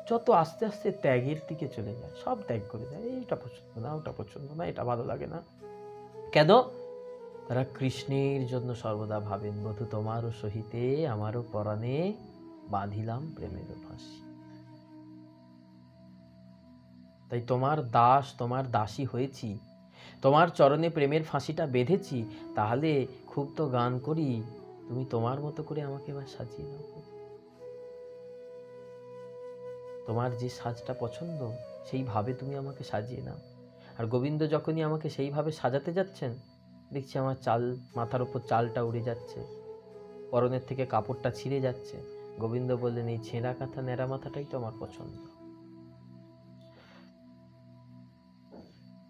যত আস্তে আস্তে ত্যাগের দিকে চলে যায়, সব ত্যাগ করে দেয়, এইটা পছন্দ না, ওটা পছন্দ না, এটা ভালো লাগে না। কেন? তারা কৃষ্ণের জন্য সর্বদা ভাবেন, বধূ তোমারও সহিতে আমারও পরাণে বাঁধিলাম প্রেমের ফাঁসি। তাই তোমার দাস, তোমার দাসী হয়েছি, তোমার চরণে প্রেমের ফাঁসিটা বেঁধেছি, তাহলে খুব তো গান করি, তুমি তোমার মতো করে আমাকে এবার সাজিয়ে দাও। তোমার যে সাজটা পছন্দ সেইভাবে তুমি আমাকে সাজিয়ে নাও। আর গোবিন্দ যখনই আমাকে সেইভাবে সাজাতে যাচ্ছেন, দেখছি আমার চাল, মাথার উপর চালটা উড়ে যাচ্ছে, পরনের থেকে কাপড়টা ছিঁড়ে যাচ্ছে। গোবিন্দ বললেন এই ছেঁড়া কাঁথা ন্যাড়া মাথাটাই তো আমার পছন্দ।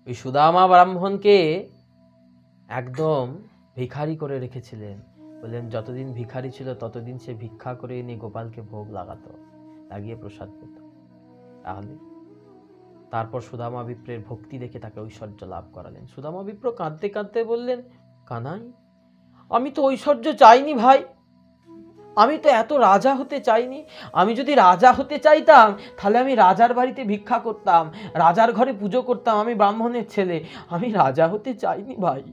ওই সুদামা ব্রাহ্মণকে একদম ভিখারি করে রেখেছিলেন। বললেন যতদিন ভিখারি ছিল ততদিন সে ভিক্ষা করে এনে গোপালকে ভোগ লাগাতো, লাগিয়ে প্রসাদ পেত। তাহলে তারপর সুদামা বিপ্রের ভক্তি দেখে তাকে ঐশ্বর্য লাভ করালেন। সুদামা বিপ্র কাঁদতে কাঁদতে বললেন, কানাই আমি তো ঐশ্বর্য চাইনি ভাই, আমি তো এত রাজা হতে চাইনি। আমি যদি রাজা হতে চাইতাম তাহলে আমি রাজার বাড়িতে ভিক্ষা করতাম, রাজার ঘরে পুজো করতাম, আমি ব্রাহ্মণের ছেলে। আমি রাজা হতে চাইনি ভাই,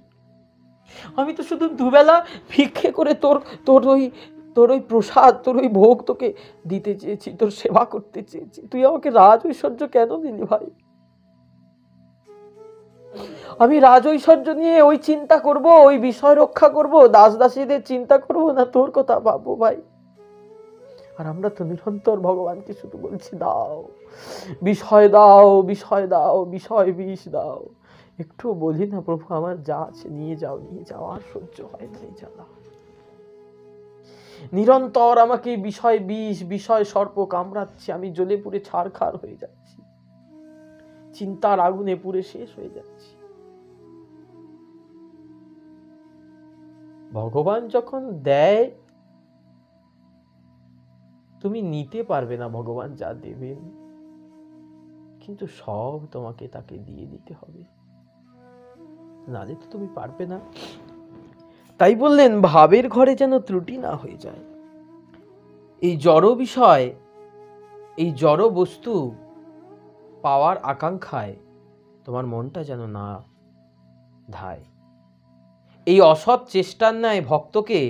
আমি তো শুধু দুবেলা ভিক্ষে করে তোর ওই প্রসাদ, তোর ওই ভোগ তোকে দিতে চেয়েছি, তোর সেবা করতে চেয়েছি। তুই আমাকে রাজ ঐশ্বর্য কেন দিলি ভাই? আমি রাজ ঐশ্বর্য নিয়ে ওই চিন্তা করব, ওই বিষয় রক্ষা করব, দাস দাসীদের চিন্তা করব না, তোর কথা ভাববো ভাই? আর আমরা তো নিরন্তর ভগবানকে শুধু বলছি দাও, বিষয় দাও, বিষয় দাও, বিষয় বিষ দাও। একটু বলি না প্রভু আমার যা আছে নিয়ে যাও, নিয়ে যাও, আর সহ্য হয় না এই জ্বালা। নিরন্তর আমাকে বিষয় বিষ, বিষয় সর্প কামড়াচ্ছে, আমি জ্বলে পুড়ে ছারখার হয়ে যাচ্ছি, চিন্তার আগুনে পুড়ে শেষ হয়ে যাচ্ছি। ভগবান যখন দেয় তুমি নিতে পারবে না, ভগবান যা দেবেন, কিন্তু সব তোমাকে তাকে দিয়ে দিতে হবে, না দিতে তুমি পারবে না। তাই বললেন ভাবের ঘরে যেন ত্রুটি না হয়ে যায়। এই জড় বিষয়, এই জড় বস্তু পাওয়ার আকাঙ্ক্ষায় তোমার মনটা যেন না ধায়। এই অসৎ চেষ্টার ন্যায় ভক্তকে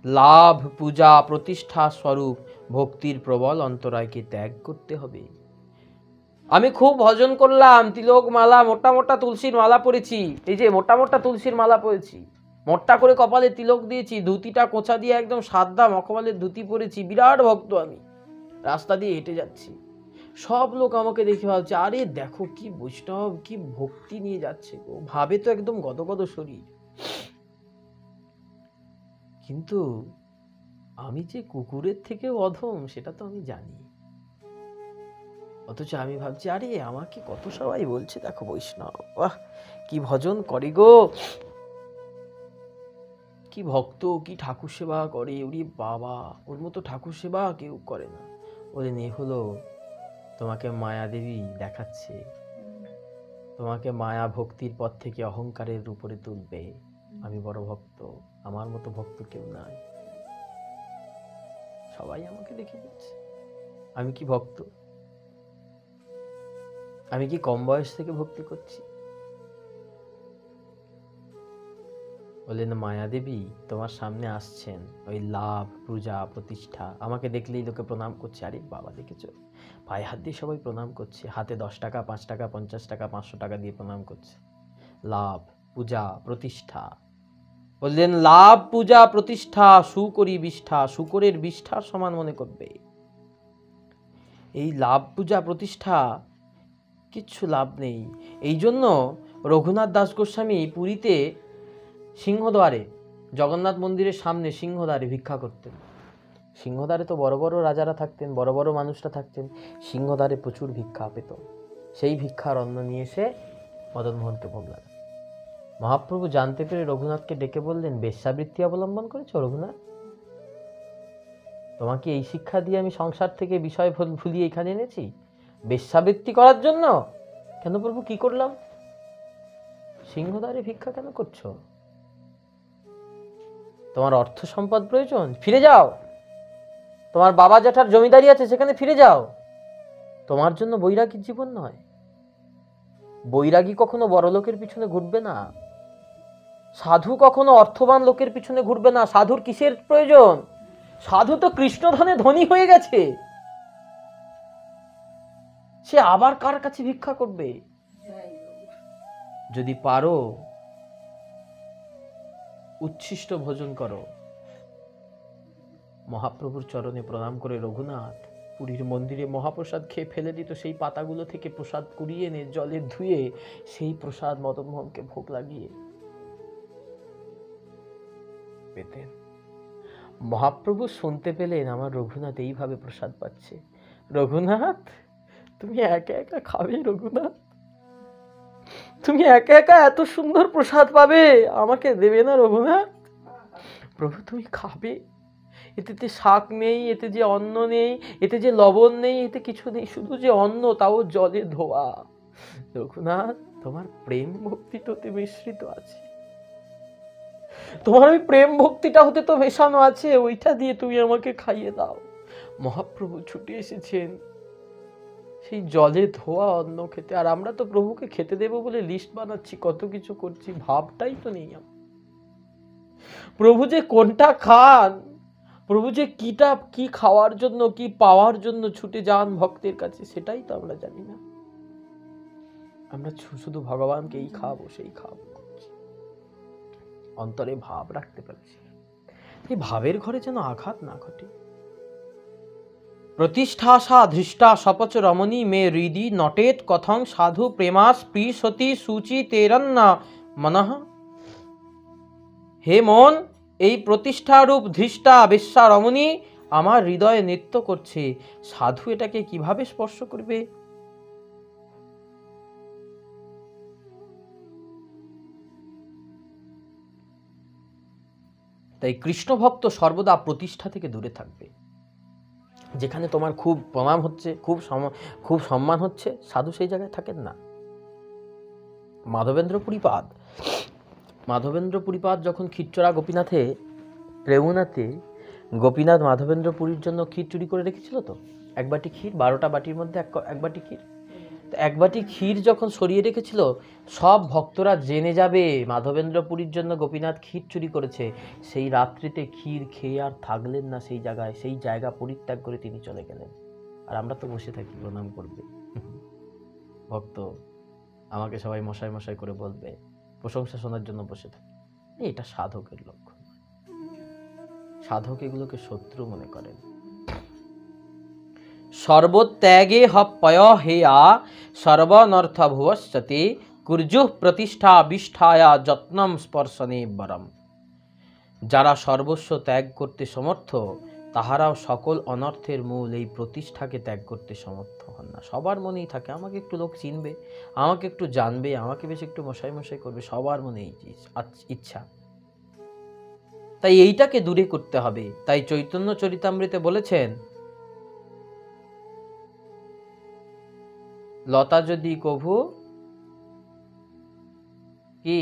লাভ, পূজা, প্রতিষ্ঠা স্বরূপ ভক্তির প্রবল অন্তরায়কে ত্যাগ করতে হবে। আমি খুব ভজন করলাম, তিলক মালা, মোটা মোটা তুলসীর মালা পরেছি, এই যে মোটা মোটা তুলসীর মালা পরেছি, মোটা করে কপালে তিলক দিয়েছি, ধুতিটা কোঁচা দিয়ে একদম সাদা মখমলের ধুতি পরেছি, বিরাট ভক্ত আমি, রাস্তা দিয়ে হেঁটে যাচ্ছি, সব লোক আমাকে দেখে ভাবছে, আরে দেখো কি বৈষ্ণব, কি ভক্তি নিয়ে যাচ্ছে গো, ভাবে তো একদম গদগদ শরীর। কিন্তু আমি যে কুকুরের থেকে অধম সেটা তো আমি জানি। অথচ আমি ভাবছি, আরে আমাকে কত সবাই বলছে দেখো বৈষ্ণব, বাহ কি ভজন করে গো, কি ভক্ত, কি ঠাকুর সেবা করে, ওরে বাবা ওর মতো ঠাকুর সেবা কেউ করে না। ওরে নে হলো তোমাকে মায়া দেবী দেখাচ্ছে, তোমাকে মায়া ভক্তির পথ থেকে অহংকারের উপরে তুলবে। আমি বড় ভক্ত, আমার মতো ভক্ত কেউ নাই। সবাই আমাকে দেখে বলছে আমি কি ভক্ত, আমি কি কম বয়স থেকে ভক্তি করছি। বললেন মায়াদেবী তোমার সামনে আসছেন, ওই লাভ পূজা প্রতিষ্ঠা, আমাকে দেখলেই লোকে প্রণাম করছে। আরে বাবা দেখেছো, পায়ে হাত দিয়ে সবাই প্রণাম করছে, হাতে 10 টাকা 5 টাকা 50 টাকা 500 টাকা দিয়ে প্রণাম করছে। লাভ পূজা প্রতিষ্ঠা। বললেন লাভ পূজা প্রতিষ্ঠা সুকরি বিষ্ঠা, শুকরের বিষ্ঠার সমান মনে করবে। এই লাভ পূজা প্রতিষ্ঠা কিচ্ছু লাভ নেই। এই জন্য রঘুনাথ দাস গোস্বামী পুরীতে সিংহদ্বারে, জগন্নাথ মন্দিরের সামনে সিংহদ্বারে ভিক্ষা করতেন। সিংহদ্বারে তো বড় বড় রাজারা থাকতেন, বড় বড় মানুষরা থাকতেন, সিংহদ্বারে প্রচুর ভিক্ষা পেত। সেই ভিক্ষার অন্ন নিয়ে এসে মদনমোহনকে ভোগ লাগান। মহাপ্রভু জানতে পেরে রঘুনাথকে ডেকে বললেন, বেশ্যাবৃত্তি অবলম্বন করেছ রঘুনাথ? তোমাকে এই শিক্ষা দিয়ে আমি সংসার থেকে বিষয় ভুলিয়ে এখানে এনেছি বেশ্যাবৃত্তি করার জন্য? কেন প্রভু, কি করলাম? সিংহদ্বারে ভিক্ষা কেন করছো? তোমার অর্থ সম্পদ প্রয়োজন, ফিরে যাও। তোমার বাবা জ্যাঠার জমিদারি আছে, সেখানে ফিরে যাও। তোমার জন্য বৈরাগীর জীবন নয়। বৈরাগী কখনো বড় লোকের পিছনে ঘুরবে না, সাধু কখনো অর্থবান লোকের পিছনে ঘুরবে না। সাধুর কিসের প্রয়োজন? সাধু তো কৃষ্ণধনে ধনী হয়ে গেছে, সে আবার কার কাছে ভিক্ষা করবে? যদি পারো উচ্ছিষ্ট ভোজন করো। মহাপ্রভুর চরণে প্রণাম করে রঘুনাথ পুরীর মন্দিরে মহাপ্রসাদ খেয়ে ফেলে দিত। সেই পাতাগুলো থেকে প্রসাদ কুড়িয়ে এনে জলে ধুয়ে সেই প্রসাদ মদনমোহনকে ভোগ লাগিয়ে পেতেন। মহাপ্রভু শুনতে পেলেন আমার রঘুনাথ এইভাবে প্রসাদ পাচ্ছে। রঘুনাথ তুমি একা একা খাবে? রঘুনাথ তুমি একা একা এত সুন্দর প্রসাদ পাবে, আমাকে দেবে না রঘুনাথ? প্রভু তুমি খাবে, এতে যে শাক নেই, এতে যে অন্ন নেই, এতে যে লবণ নেই, এতে কিছু নেই, শুধু যে অন্ন, তাও জলে ধোয়া। রঘুনাথ তোমার প্রেম ভক্তি তো মিশ্রিত আছে, তোমার ওই প্রেম ভক্তিটা হতে তো মেশানো আছে, ওইটা দিয়ে তুমি আমাকে খাইয়ে দাও। মহাপ্রভু ছুটে এসেছেন সেই জলে ধোয়া অন্ন খেতে, আর আমরা তো প্রভুকে খেতে দেব বলে লিস্ট বানাচ্ছি, কত কিছু করছি, ভাবটাই তো নেই। প্রভু যে কোনটা খান, প্রভু যে কিটা কি খাওয়ার জন্য, কি পাওয়ার জন্য ছুটে যান ভক্তের কাছে, সেটাই তো আমরা জানি না। আমরা শুধু ভগবানকে এই খাবো সেই খাবো, অন্তরে ভাব রাখতে পারছি। এই ভাবের ঘরে যেন আঘাত না ঘটে। প্রতিষ্ঠাসা ধৃষ্টা সপচ রমণী মে হৃদি নটেত কথং সাধু প্রেমা স্পৃশতি সূচি তেরন্না মনঃ। হে মন, এই প্রতিষ্ঠারূপ ধৃষ্টা বেশ্যা রমণী আমার হৃদয়ে নৃত্য করছে, সাধু এটাকে কিভাবে স্পর্শ করবে? তাই কৃষ্ণ ভক্ত সর্বদা প্রতিষ্ঠা থেকে দূরে থাকবে। যেখানে তোমার খুব প্রণাম হচ্ছে, খুব সম্মান হচ্ছে, সাধু সেই জায়গায় থাকেন না। মাধবেন্দ্র পুরীপাদ যখন ক্ষীরচোরা গোপীনাথে রেউনাতে গোপীনাথ মাধবেন্দ্র পুরীর জন্য ক্ষীর চুরি করে রেখেছিল তো, এক বাটি ক্ষীর, 12টা বাটির মধ্যে এক বাটি ক্ষীর। এক বাটি ক্ষীর যখন সরিয়ে রেখেছিল, সব ভক্তরা জেনে যাবে মাধবেন্দ্র পুরীর জন্য গোপীনাথ ক্ষীর চুরি করেছে। সেই রাত্রিতে ক্ষীর খেয়ে আর থাকলেন না সেই জায়গায়, সেই জায়গা পরিত্যাগ করে তিনি চলে গেলেন। আর আমরা তো বসে থাকি প্রণাম করবে, ভক্ত আমাকে সবাই মশাই মশাই করে বলবে, প্রশংসা শোনার জন্য বসে থাকি। এটা সাধকের লক্ষণ। সাধক এগুলোকে শত্রু মনে করেন। সর্বত্যাগে হপয় হেয়া সর্বনর্থ ভুবশ্চতে কুর্জুঃ প্রতিষ্ঠা বিষ্ঠায়া যত্নম স্পর্শনে বরম। যারা সর্বস্ব ত্যাগ করতে সমর্থ তাহারাও সকল অনর্থের মূল এই প্রতিষ্ঠাকে ত্যাগ করতে সমর্থ হন না। সবার মনেই থাকে আমাকে একটু লোক চিনবে, আমাকে একটু জানবে, আমাকে বেশ একটু মশাই মশাই করবে, সবার মনে এই ইচ্ছা। তাই এইটাকে দূরে করতে হবে। তাই চৈতন্য চরিতামৃতে বলেছেন, লতা যদি কভু কি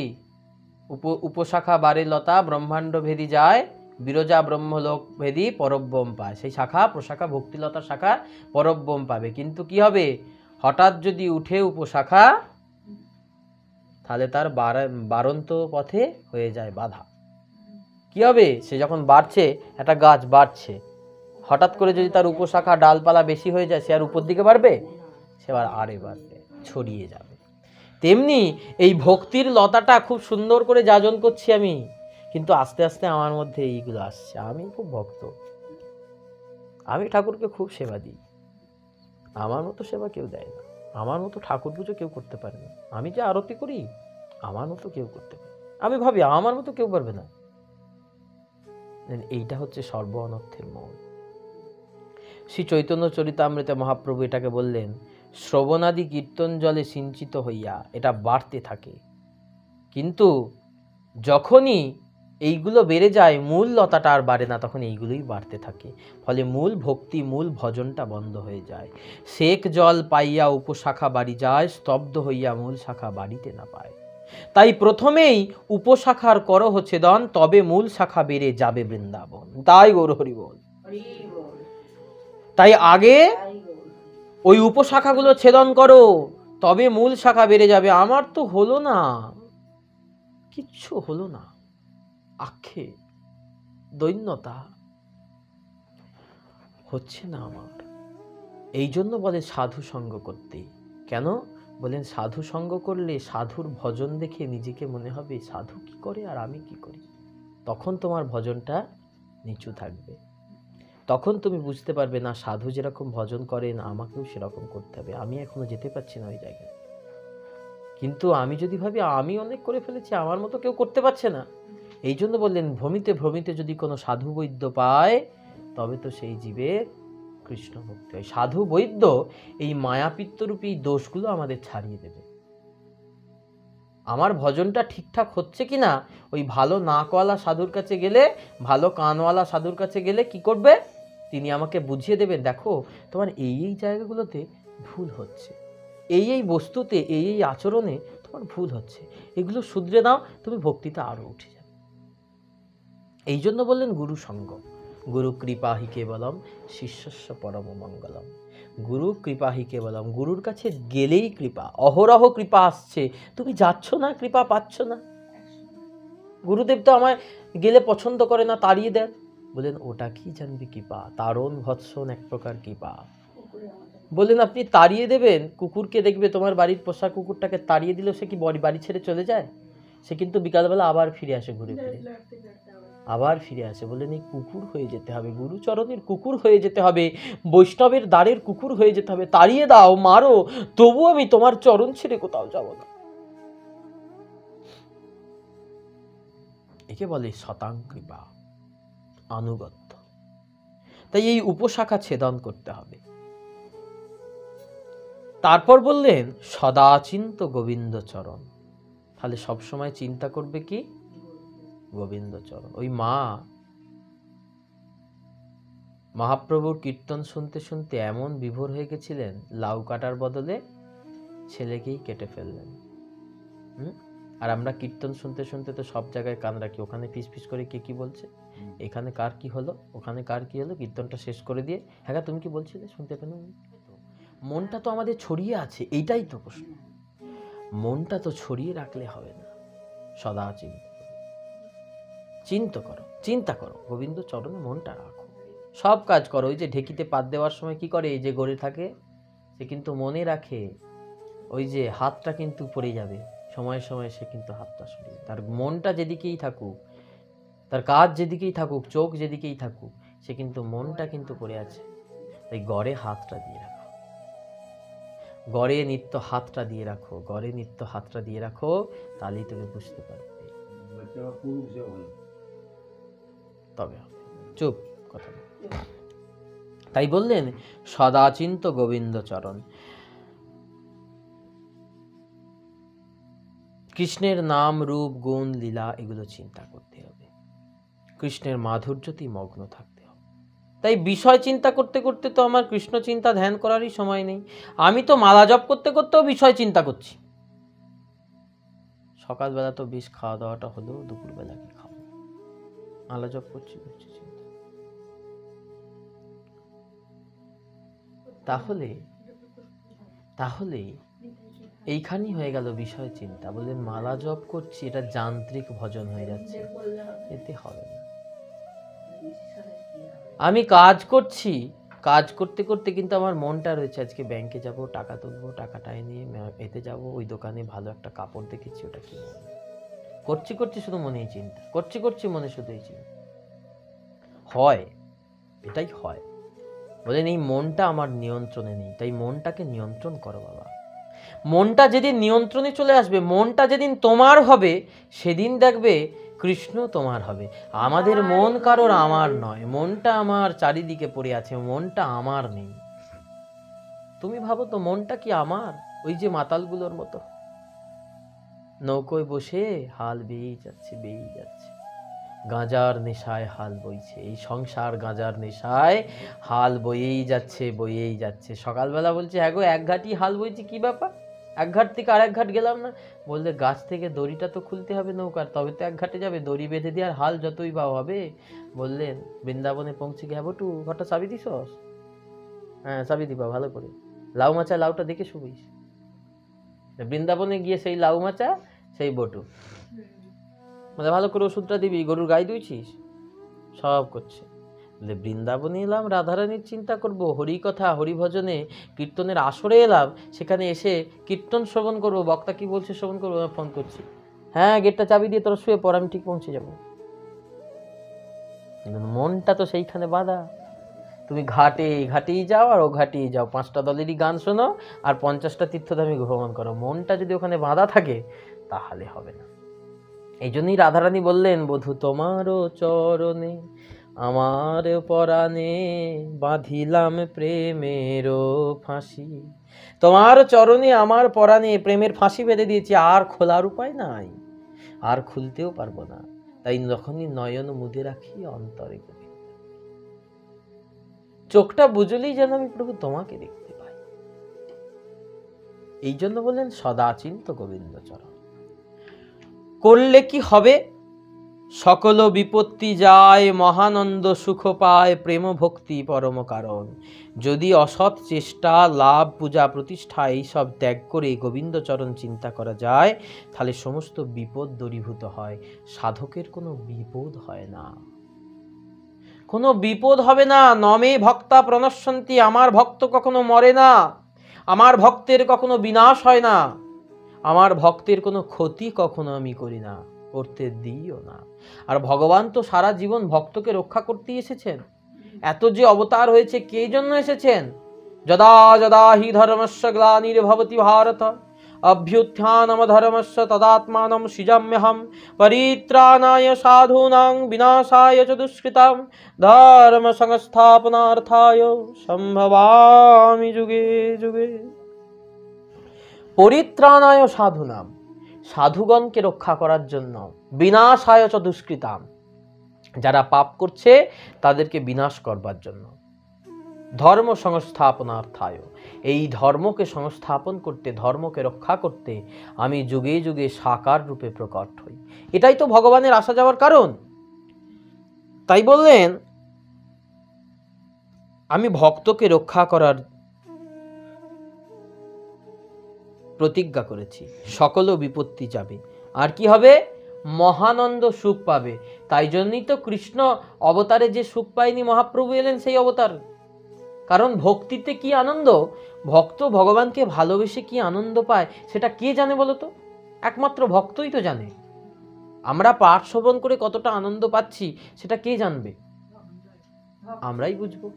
উপশাখা বারে লতা ব্রহ্মাণ্ড ভেদি যায়, বিরজা ব্রহ্মলোক ভেদি পরব্রহ্ম পায়। সেই শাখা প্রশাখা ভক্তিলতার শাখা পরব্রহ্ম পাবে। কিন্তু কি হবে, হঠাৎ যদি উঠে উপশাখা, তাহলে তার বারন্ত পথে হয়ে যায় বাধা। কি হবে, সে যখন বাড়ছে, একটা গাছ বাড়ছে, হঠাৎ করে যদি তার উপশাখা ডালপালা বেশি হয়ে যায়, সে আর উপর দিকে বাড়বে, সে আরে বাড়বে, ছড়িয়ে যাবে। তেমনি এই ভক্তির লতাটা খুব সুন্দর করে যাজন করছি আমি, কিন্তু আস্তে আস্তে আমার মধ্যে এইগুলো আসছে। আমি খুব ভক্ত, আমি ঠাকুরকে খুব সেবা দিই, আমার মতো সেবা কেউ দেয় না, আমার মতো ঠাকুর পুজো কেউ করতে পারে না। আমি যে আরতি করি, আমার মতো কেউ করতে পারে, আমি ভাবি আমার মতো কেউ পারবে না। এইটা হচ্ছে সর্ব অনর্থের মূল। শ্রী চৈতন্য চরিতামৃতে মহাপ্রভু এটাকে বললেন, শ্রবণাদি কীর্তন জলে সিঞ্চিত হইয়া এটা বাড়তে থাকে। কিন্তু যখনই এইগুলো বেড়ে যায়, মূল লতাটা আর বাড়ে না, তখন এইগুলোই বাড়তে থাকে। ফলে মূল ভক্তি, মূল ভজনটা বন্ধ হয়ে যায়। সেক জল পাইয়া উপশাখা বাড়ি যায়, স্তব্ধ হইয়া মূল শাখা বাড়িতে না পায়। তাই প্রথমেই উপশাখার করহ ছেদন, তবে মূল শাখা বেড়ে যাবে বৃন্দাবন। তাই গৌর হরি বল। তাই আগে ওই উপশাখাগুলো ছেদন করো, তবে মূল শাখা বেড়ে যাবে। আমার তো হলো না, কিচ্ছু হলো না, আক্ষেপ দৈন্যতা হচ্ছে না আমার। এই জন্য বলে সাধু সঙ্গ করতে। কেন বলেন, সাধু সঙ্গ করলে সাধুর ভজন দেখে নিজেকে মনে হবে সাধু কি করে আর আমি কি করি। তখন তোমার ভজনটা নিচু থাকবে, তখন তুমি বুঝতে পারবে না সাধু যেরকম ভজন করেন আমাকেও সেরকম করতে হবে। আমি এখনো যেতে পারছি না ওই জায়গায়, কিন্তু আমি যদি ভাবি আমি অনেক করে ফেলেছি, আমার মতো কেউ করতে পারছে না, এই জন্য বললেন ভ্রমিতে ভ্রমিতে যদি কোনো সাধু বৈদ্য পায়, তবে তো সেই জীবের কৃষ্ণ ভক্তি হয়। সাধু বৈদ্য এই মায়াপিত্তরূপী দোষগুলো আমাদের ছাড়িয়ে দেবে। আমার ভজনটা ঠিকঠাক হচ্ছে কিনা, ওই ভালো নাকওয়ালা সাধুর কাছে গেলে, ভালো কানওয়ালা সাধুর কাছে গেলে কি করবে, তিনি আমাকে বুঝিয়ে দেবেন, দেখো তোমার এই এই জায়গাগুলোতে ভুল হচ্ছে, এই এই বস্তুতে, এই এই আচরণে তোমার ভুল হচ্ছে, এগুলো শুধরে দাও, তুমি ভক্তিতে আরো উঠে যাবে। এই জন্য বললেন গুরু সঙ্গ। গুরু কৃপা হি কেবলম শিষ্যস্য পরম মঙ্গলম। গুরু কৃপা হি কেবলম, গুরুর কাছে গেলেই কৃপা, অহরহ কৃপা আসছে, তুমি যাচ্ছ না, কৃপা পাচ্ছ না। গুরুদেব তো আমায় গেলে পছন্দ করে না, তাড়িয়ে দেন। বলেন ওটা কি জানবি কৃপা, তারণ ভৎসন এক প্রকার কৃপা। বললেন আপনি তাড়িয়ে দেবেন, কুকুরকে দেখবে তোমার বাড়ির পোষা কুকুরটাকে তাড়িয়ে দিল, সে কি বাড়ি ছেড়ে চলে যায়? সে কিন্তু বিকালবেলা আবার ফিরে আসে, ঘুরে ফিরে আবার ফিরে আসে। বললেন এই কুকুর হয়ে যেতে হবে, গুরুচরণের কুকুর হয়ে যেতে হবে, বৈষ্ণবের দ্বারের কুকুর হয়ে যেতে হবে। তাড়িয়ে দাও, মারো, তবু আমি তোমার চরণ ছেড়ে কোথাও যাব না। একে বলে শতাং কৃপা, আনুগত্য। তাই এই উপশাখা ছেদন করতে হবে। তারপর বললেন সদাচিন্ত গোবিন্দ চরণ। তাহলে সবসময় চিন্তা করবে কি, গোবিন্দ চরণ। ওই মা মহাপ্রভুর কীর্তন শুনতে শুনতে এমন বিভোর হয়ে গেছিলেন, লাউ কাটার বদলে ছেলেকেই কেটে ফেললেন। আর আমরা কীর্তন শুনতে শুনতে তো সব জায়গায় কান রাখি, ওখানে ফিস ফিস করে কে কি বলছে, এখানে কার কি হলো, ওখানে কার কি হলো, কীর্তনটা শেষ করে দিয়ে হ্যাঁ তুমি কি বলছিলে শুনতে পেলাম। মনটা তো আমাদের ছড়িয়ে আছে, এইটাই তো প্রশ্ন। মনটা তো ছড়িয়ে রাখলে হবে না, সদা চিন্তা করো, গোবিন্দ চরণে মনটা রাখো, সব কাজ করো। ওই যে ঢেকিতে পাত দেওয়ার সময় কি করে, এই যে গড়ে থাকে, সে কিন্তু মনে রাখে ওই যে হাতটা কিন্তু পড়ে যাবে, সময়ে সময়ে সে কিন্তু হাতটা সরিয়ে, তার মনটা যেদিকেই থাকুক, তার কাজ যেদিকেই থাকুক, চোখ যেদিকেই থাকুক, সে কিন্তু মনটা কিন্তু পড়ে আছে। এই গড়ে হাতটা দিয়ে রাখো, গড়ে নিত্য হাতটা দিয়ে রাখো, গড়ে নিত্য হাতটা দিয়ে রাখো, তাহলেই তুমি বুঝতে পারবে। তবে চুপ, কথা বল। তাই বললেন সদাচিন্ত গোবিন্দ চরণ। কৃষ্ণের নাম, রূপ, গুণ, লীলা এগুলো চিন্তা করতে হবে, কৃষ্ণের মাধুর্যতেই মগ্ন থাকতে হবে। তাই বিষয় চিন্তা করতে করতে তো আমার কৃষ্ণ চিন্তা ধ্যান করারই সময় নেই। আমি তো মালা জপ করতে করতেও বিষয় চিন্তা করছি। সকালবেলা তো বেশ খাওয়া দাওয়াটা হলো, দুপুরবেলা কি খাবো, মালা জপ করছি চিন্তা। তাহলে এইখানেই হয়ে গেল বিষয় চিন্তা। বললেন মালা জপ করছি, এটা যান্ত্রিক ভজন হয়ে যাচ্ছে, এতে হবে না। আমি কাজ করছি, কাজ করতে করতে কিন্তু আমার মনটা রয়েছে আজকে ব্যাংকে যাব, টাকা তুলবো, টাকাটা নিয়ে এতে যাব, ওই দোকানে ভালো একটা কাপড় দেখেছি, ওটা কিনবো। করছি করছি শুধু মনেই চিন্তা, করছি মনে শুধু এই চিন্তা হয়, এটাই হয়। বলেন এই মনটা আমার নিয়ন্ত্রণে নেই, তাই মনটাকে নিয়ন্ত্রণ করো বাবা। মনটা যেদিন নিয়ন্ত্রণে চলে আসবে, মনটা যেদিন তোমার হবে, সেদিন দেখবে কৃষ্ণ তোমার হবে। আমাদের মন কারোর আমার নয়, মনটা আমার চারিদিকে পড়ে আছে, মনটা আমার নেই। তুমি ভাবো তো মনটা কি আমার? ওই যে মাতালগুলোর মতো নৌকোয় বসে হাল বেয়েই যাচ্ছে, গাঁজার নেশায় হাল বইছে, এই সংসার গাঁজার নেশায় হাল বয়েই যাচ্ছে। সকালবেলা বলছে হ্যাঁ গো, এক ঘাটই হাল বইছি, কি ব্যাপার, এক ঘাট থেকে আর এক ঘাট গেলাম না। বললে গাছ থেকে দড়িটা তো খুলতে হবে নৌকার, তবে তো এক ঘাটে যাবে, দড়ি বেঁধে দিয়ে আর হাল যতই বা হবে। বললেন বৃন্দাবনে পৌঁছে গিয়ে বটু ঘরটা চাবি দিছস? হ্যাঁ চাবি দিবা, ভালো করে লাউ মাচা, লাউটা দেখে শুবিস। বৃন্দাবনে গিয়ে সেই লাউ মাচা, সেই বটু, মানে ভালো করে ওষুধটা দিবি, গরুর গায়ে ধুইছিস, সব করছে। বলে বৃন্দাবনে এলাম রাধারানীর চিন্তা করব, হরি কথা হরিভজনে কীর্তনের আসরে এলাম, সেখানে এসে কীর্তন শ্রবণ করব, বক্তা কি বলছে শ্রবণ করবো, ফোন করছি, হ্যাঁ গেটটা চাবি দিয়ে তোরা শুয়ে পর, আমি ঠিক পৌঁছে যাব। মনটা তো সেইখানে বাঁধা। তুমি ঘাটেই যাও আর ও ঘাটেই যাও, 5টা দলেরই গান শোনো আর 50টা তীর্থধামে ভ্রমণ করো, মনটা যদি ওখানে বাঁধা থাকে তাহলে হবে না। এই জন্যই রাধারানী বললেন বধূ তোমারও চরণে আমার পরাণে বাঁধিলাম প্রেমের ফাঁসি। তোমার চরণে আমার পরাণে প্রেমের ফাঁসি বেঁধে দিয়েছি, আর খোলার উপায় নাই, আর খুলতেও পারবো না। তাই যখনই নয়ন মুদে রাখি অন্তরে গোবিন্দ, চোখটা বুঝলেই যেন আমি প্রভু তোমাকে দেখতে পাই। এই জন্য বললেন সদাচিন্ত গোবিন্দ চরণ। করলে কি হবে? সকল বিপত্তি যায়, মহানন্দ সুখ পায়, প্রেম ভক্তি পরম কারণ। যদি অসৎ চেষ্টা, লাভ, পূজা, প্রতিষ্ঠা এইসব ত্যাগ করে গোবিন্দচরণ চিন্তা করা যায়, তাহলে সমস্ত বিপদ দূরীভূত হয়, সাধকের কোনো বিপদ হয় না, কোনো বিপদ হবে না। নমে ভক্তা প্রণশ্যন্তি, আমার ভক্ত কখনো মরে না, আমার ভক্তের কখনো বিনাশ হয় না, আমার ভক্তের কোনো ক্ষতি কখনো আমি করি না, করতে দিও না। আর ভগবান তো সারা জীবন ভক্তকে রক্ষা করতেই এসেছেন। এত যে অবতার হয়েছে কে জন্য এসেছেন? যদা যদা হি ধর্মস্য গ্লানির্ভবতি ভারত অভ্যুত্থানম ধর্মস্য তদাত্মানম সৃজাম্যহম পরিত্রাণায় সাধূনাং বিনাশায় চ দুষ্কৃতাং ধর্ম সংস্থাপনার্থায় সম্ভবামি যুগে যুগে। পরিত্রাণায় সাধূনাম, সাধুগণকে রক্ষা করার জন্য, বিনাশায় চ দুষ্কৃতাম, যারা পাপ করছে তাদেরকে বিনাশ করবার জন্য, ধর্ম সংস্থাপনার্থায়, এই ধর্মকে সংস্থাপন করতে, ধর্মকে রক্ষা করতে আমি যুগে যুগে সাকার রূপে প্রকট হই। এটাই তো ভগবানের আসা যাওয়ার কারণ। তাই বললেন আমি ভক্তকে রক্ষা করার প্রতিজ্ঞা করেছি, সকল বিপত্তি যাবে, আর কি হবে? মহানন্দ সুখ পাবে। তাই জন্যই তো কৃষ্ণ অবতারে যে সুখ পায়নি, মহাপ্রভু এলেন সেই অবতার। কারণ ভক্তিতে কি আনন্দ, ভক্ত ভগবানকে ভালোবেসে কি আনন্দ পায় সেটা কে জানে বলো তো? একমাত্র ভক্তই তো জানে। আমরা পাঠ শ্রবণ করে কতটা আনন্দ পাচ্ছি সেটা কে জানবে? আমরাই বুঝবো।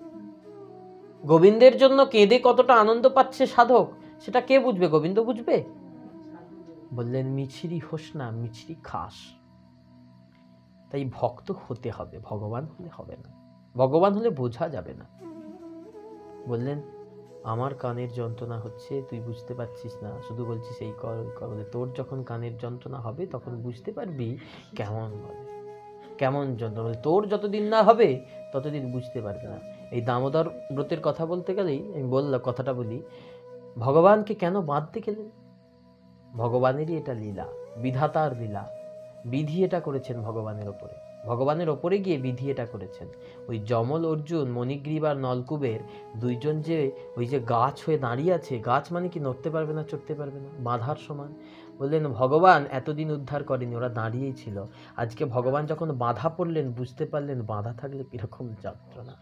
গোবিন্দের জন্য কেঁদে কতটা আনন্দ পাচ্ছে সাধক, সেটা কে বুঝবে? গোবিন্দ বুঝবে? বললেন মিছরি হোস না, মিছরি খাস। তাই ভক্ত হতে হবে, ভগবান হলে হবে না, ভগবান হলে বোঝা যাবে না। বললেন আমার কানের যন্ত্রণা হচ্ছে, তুই বুঝতে পারছিস না, শুধু বলছিস এই কর ওই কর। তোর যখন কানের যন্ত্রণা হবে তখন বুঝতে পারবি কেমন বলে, কেমন যন্ত্রণা। তোর যতদিন না হবে ততদিন বুঝতে পারবে না। এই দামোদর ব্রতের কথা বলতে গেলেই আমি বললাম, কথাটা বলি, ভগবানকে কেন বাঁধতে গেলেন? ভগবানেরই এটা লীলা, বিধাতার লীলা। বিধি এটা করেছেন ভগবানের ওপরে, ভগবানের ওপরে গিয়ে বিধি এটা করেছেন। ওই যমল অর্জুন, মণিগ্রীব আর নলকূবের দুইজন যে ওই যে গাছ হয়ে দাঁড়িয়ে আছে, গাছ মানে কি নড়তে পারবে না, চড়তে পারবে না, বাঁধার সমান। বললেন ভগবান এতদিন উদ্ধার করেনি, ওরা দাঁড়িয়েই ছিল। আজকে ভগবান যখন বাঁধা পড়লেন, বুঝতে পারলেন বাঁধা থাকলে কিরকম যন্ত্রণা,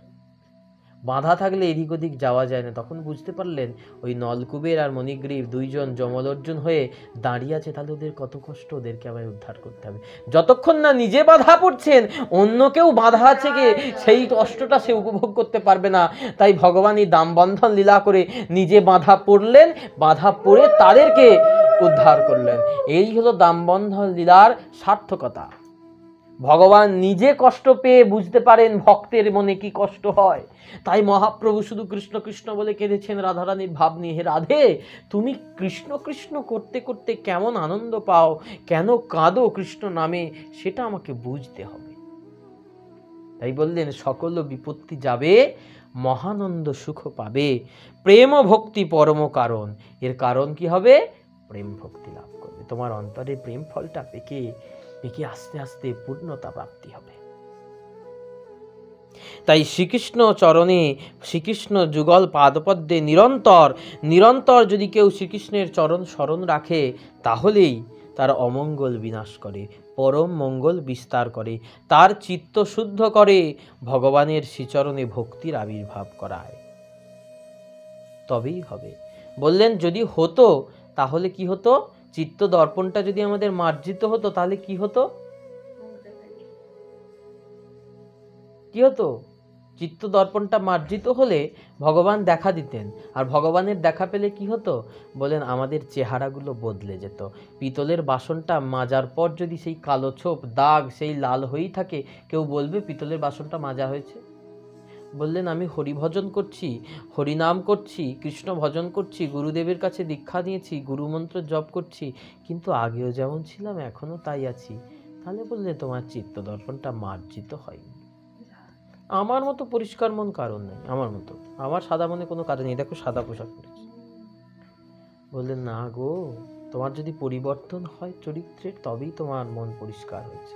বাঁধা থাকলে এদিক ওদিক যাওয়া যায় না। তখন বুঝতে পারলেন ওই নলকূবের আর মণিগ্রীব দুইজন যমল অর্জুন হয়ে দাঁড়িয়ে আছে, তাহলে ওদের কত কষ্ট, ওদেরকে আবার উদ্ধার করতে হবে। যতক্ষণ না নিজে বাঁধা পড়ছেন, অন্য কেউ বাঁধা আছে গিয়ে সেই কষ্টটা সে উপভোগ করতে পারবে না। তাই ভগবান এই দামবন্ধন লীলা করে নিজে বাঁধা পড়লেন, বাঁধা পড়ে তাদেরকে উদ্ধার করলেন। এই হলো দামবন্ধন লীলার সার্থকতা। ভগবান নিজে কষ্ট পেয়ে বুঝতে পারেন ভক্তের মনে কি কষ্ট হয়। তাই মহাপ্রভু শুধু কৃষ্ণ কৃষ্ণ বলে কেঁদেছেন রাধারানীর ভাব নিয়ে। হে রাধে, তুমি কৃষ্ণ কৃষ্ণ করতে করতে কেমন আনন্দ পাও, কেন কাঁদো কৃষ্ণ নামে, সেটা আমাকে বুঝতে হবে। তাই বললেন সকল বিপত্তি যাবে, মহানন্দ সুখ পাবে, প্রেম ভক্তি পরম কারণ। এর কারণ কি হবে? প্রেম ভক্তি লাভ করবে। তোমার অন্তরে প্রেম ফলটা পেকে পেকে আস্তে আস্তে পূর্ণতা প্রাপ্তি হবে। তাই শ্রীকৃষ্ণ চরণে, শ্রীকৃষ্ণ যুগল পাদপদ্মে নিরন্তর নিরন্তর যদি কেউ শ্রীকৃষ্ণের চরণ স্মরণ রাখে, তাহলেই তার অমঙ্গল বিনাশ করে, পরম মঙ্গল বিস্তার করে, তার চিত্ত শুদ্ধ করে, ভগবানের শ্রীচরণে ভক্তির আবির্ভাব করায়, তবেই হবে। বললেন যদি হতো তাহলে কি হতো? চিত্ত দর্পণটা যদি আমাদের মার্জিত হতো তাহলে কি হতো? কি হতো? চিত্ত দর্পণটা মার্জিত হলে ভগবান দেখা দিতেন। আর ভগবানের দেখা পেলে কি হতো? বলেন আমাদের চেহারাগুলো বদলে যেত। পিতলের বাসনটা মাজার পর যদি সেই কালো ছোপ দাগ সেই লাল হয়েই থাকে, কেউ বলবে পিতলের বাসনটা মাজা হয়েছে? বললেন আমি হরিভজন করছি, হরিনাম করছি, কৃষ্ণ ভজন করছি, গুরুদেবের কাছে দীক্ষা নিয়েছি, গুরুমন্ত্র জপ করছি, কিন্তু আগেও যেমন ছিলাম এখনো তাই আছি। তাহলে বললে তোমার চিত্ত দর্পণটা মার্জিত হয়নি। আমার মতো পরিষ্কার মন কারণ নেই, আমার মতো, আমার সাদা মনে কোনো কারণ নেই। দেখো সাদা পোশাক পরেছি। বললেন না গো, তোমার যদি পরিবর্তন হয় চরিত্রের, তবেই তোমার মন পরিষ্কার হয়েছে।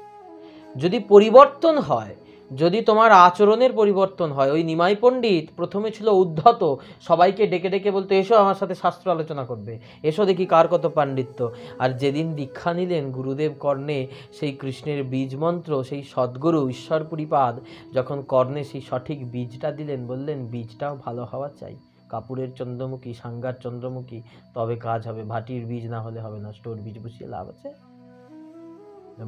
যদি পরিবর্তন হয়, যদি তোমার আচরণের পরিবর্তন হয়। ওই নিমাই পণ্ডিত প্রথমে ছিল উদ্ধত, সবাইকে ডেকে ডেকে বলতো এসো আমার সাথে শাস্ত্র আলোচনা করবে, এসো দেখি কার কত পাণ্ডিত্য। আর যেদিন দীক্ষা নিলেন গুরুদেব কর্ণে সেই কৃষ্ণের বীজ মন্ত্র, সেই সদ্গুরু ঈশ্বরপুরীপাদ যখন কর্ণে সেই সঠিক বীজটা দিলেন, বললেন বীজটাও ভালো হওয়া চাই, কাপুরের চন্দ্রমুখী, সাঙ্গার চন্দ্রমুখী, তবে কাজ হবে। ভাটির বীজ না হলে হবে না, স্টোর বীজ বসিয়ে লাভ আছে?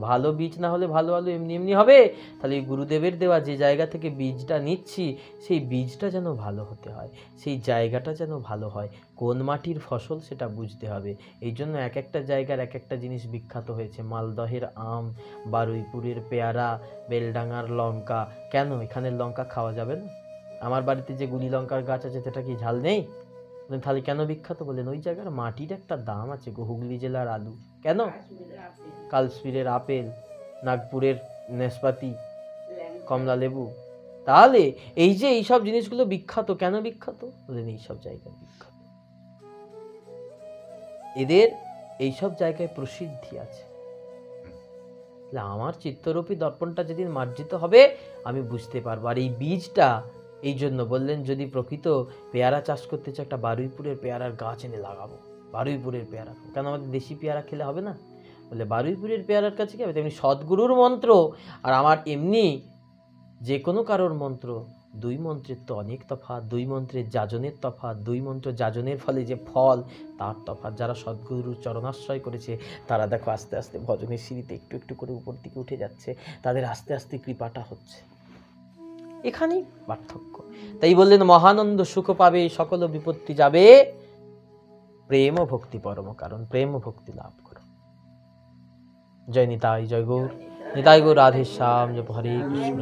ভালো বীজ না হলে ভালো আলু এমনি এমনি হবে? তাহলে গুরুদেবের দেওয়া যে জায়গা থেকে বীজটা নিচ্ছি, সেই বীজটা যেন ভালো হতে হয়, সেই জায়গাটা যেন ভালো হয়, কোন মাটির ফসল সেটা বুঝতে হবে। এই জন্য এক একটা জায়গার এক একটা জিনিস বিখ্যাত হয়েছে। মালদহের আম, বারুইপুরের পেয়ারা, বেলডাঙ্গার লঙ্কা। কেন এখানের লঙ্কা খাওয়া যাবে না? আমার বাড়িতে যে গুলি লঙ্কার গাছ আছে সেটা কি ঝাল নেই? তাহলে কেন বিখ্যাত? বলেন ওই জায়গার মাটির একটা দাম আছে গো। হুগলি জেলার আলু কেন, কালসপিরের আপেল, নাগপুরের নেসপাতি, কমলা লেবু। তাহলে এই যে এইসব জিনিসগুলো বিখ্যাত, কেন বিখ্যাত? বলেন এইসব জায়গায় বিখ্যাত, এদের এইসব জায়গায় প্রসিদ্ধি আছে। আমার চিত্তরূপী দর্পণটা যেদিন মার্জিত হবে আমি বুঝতে পারবো। আর এই বীজটা এই জন্য বললেন যদি প্রকৃত পেয়ারা চাষ করতে চাই, একটা বারুইপুরের পেয়ারার গাছ এনে লাগাবো। বারুইপুরের পেয়ারা কেন, আমাদের দেশি পেয়ারা খেলে হবে না? বলে বারুইপুরের পেয়ারার কাছে কি হবে? তেমনি সদ্গুরুর মন্ত্র আর আমার এমনি যে কোনো কারোর মন্ত্র, দুই মন্ত্রের তো অনেক তফাৎ, দুই মন্ত্রের যাজনের তফাৎ, দুই মন্ত্র যাজনের ফলে যে ফল তার তফাৎ। যারা সদ্গুরুর চরণাশ্রয় করেছে তারা দেখো আস্তে আস্তে ভজনের সিঁড়িতে একটু একটু করে উপর দিকে উঠে যাচ্ছে, তাদের আস্তে আস্তে কৃপাটা হচ্ছে। এখানেই পার্থক্য। তাই বললেন মহানন্দ সুখ পাবে, সকল বিপত্তি যাবে, প্রেম ও ভক্তি পরম কারণ, প্রেম ও ভক্তি লাভ করো। জয় নিতাই, জয় গৌর নিতাই, গৌর রাধে শ্যাম, জয় হরে কৃষ্ণ।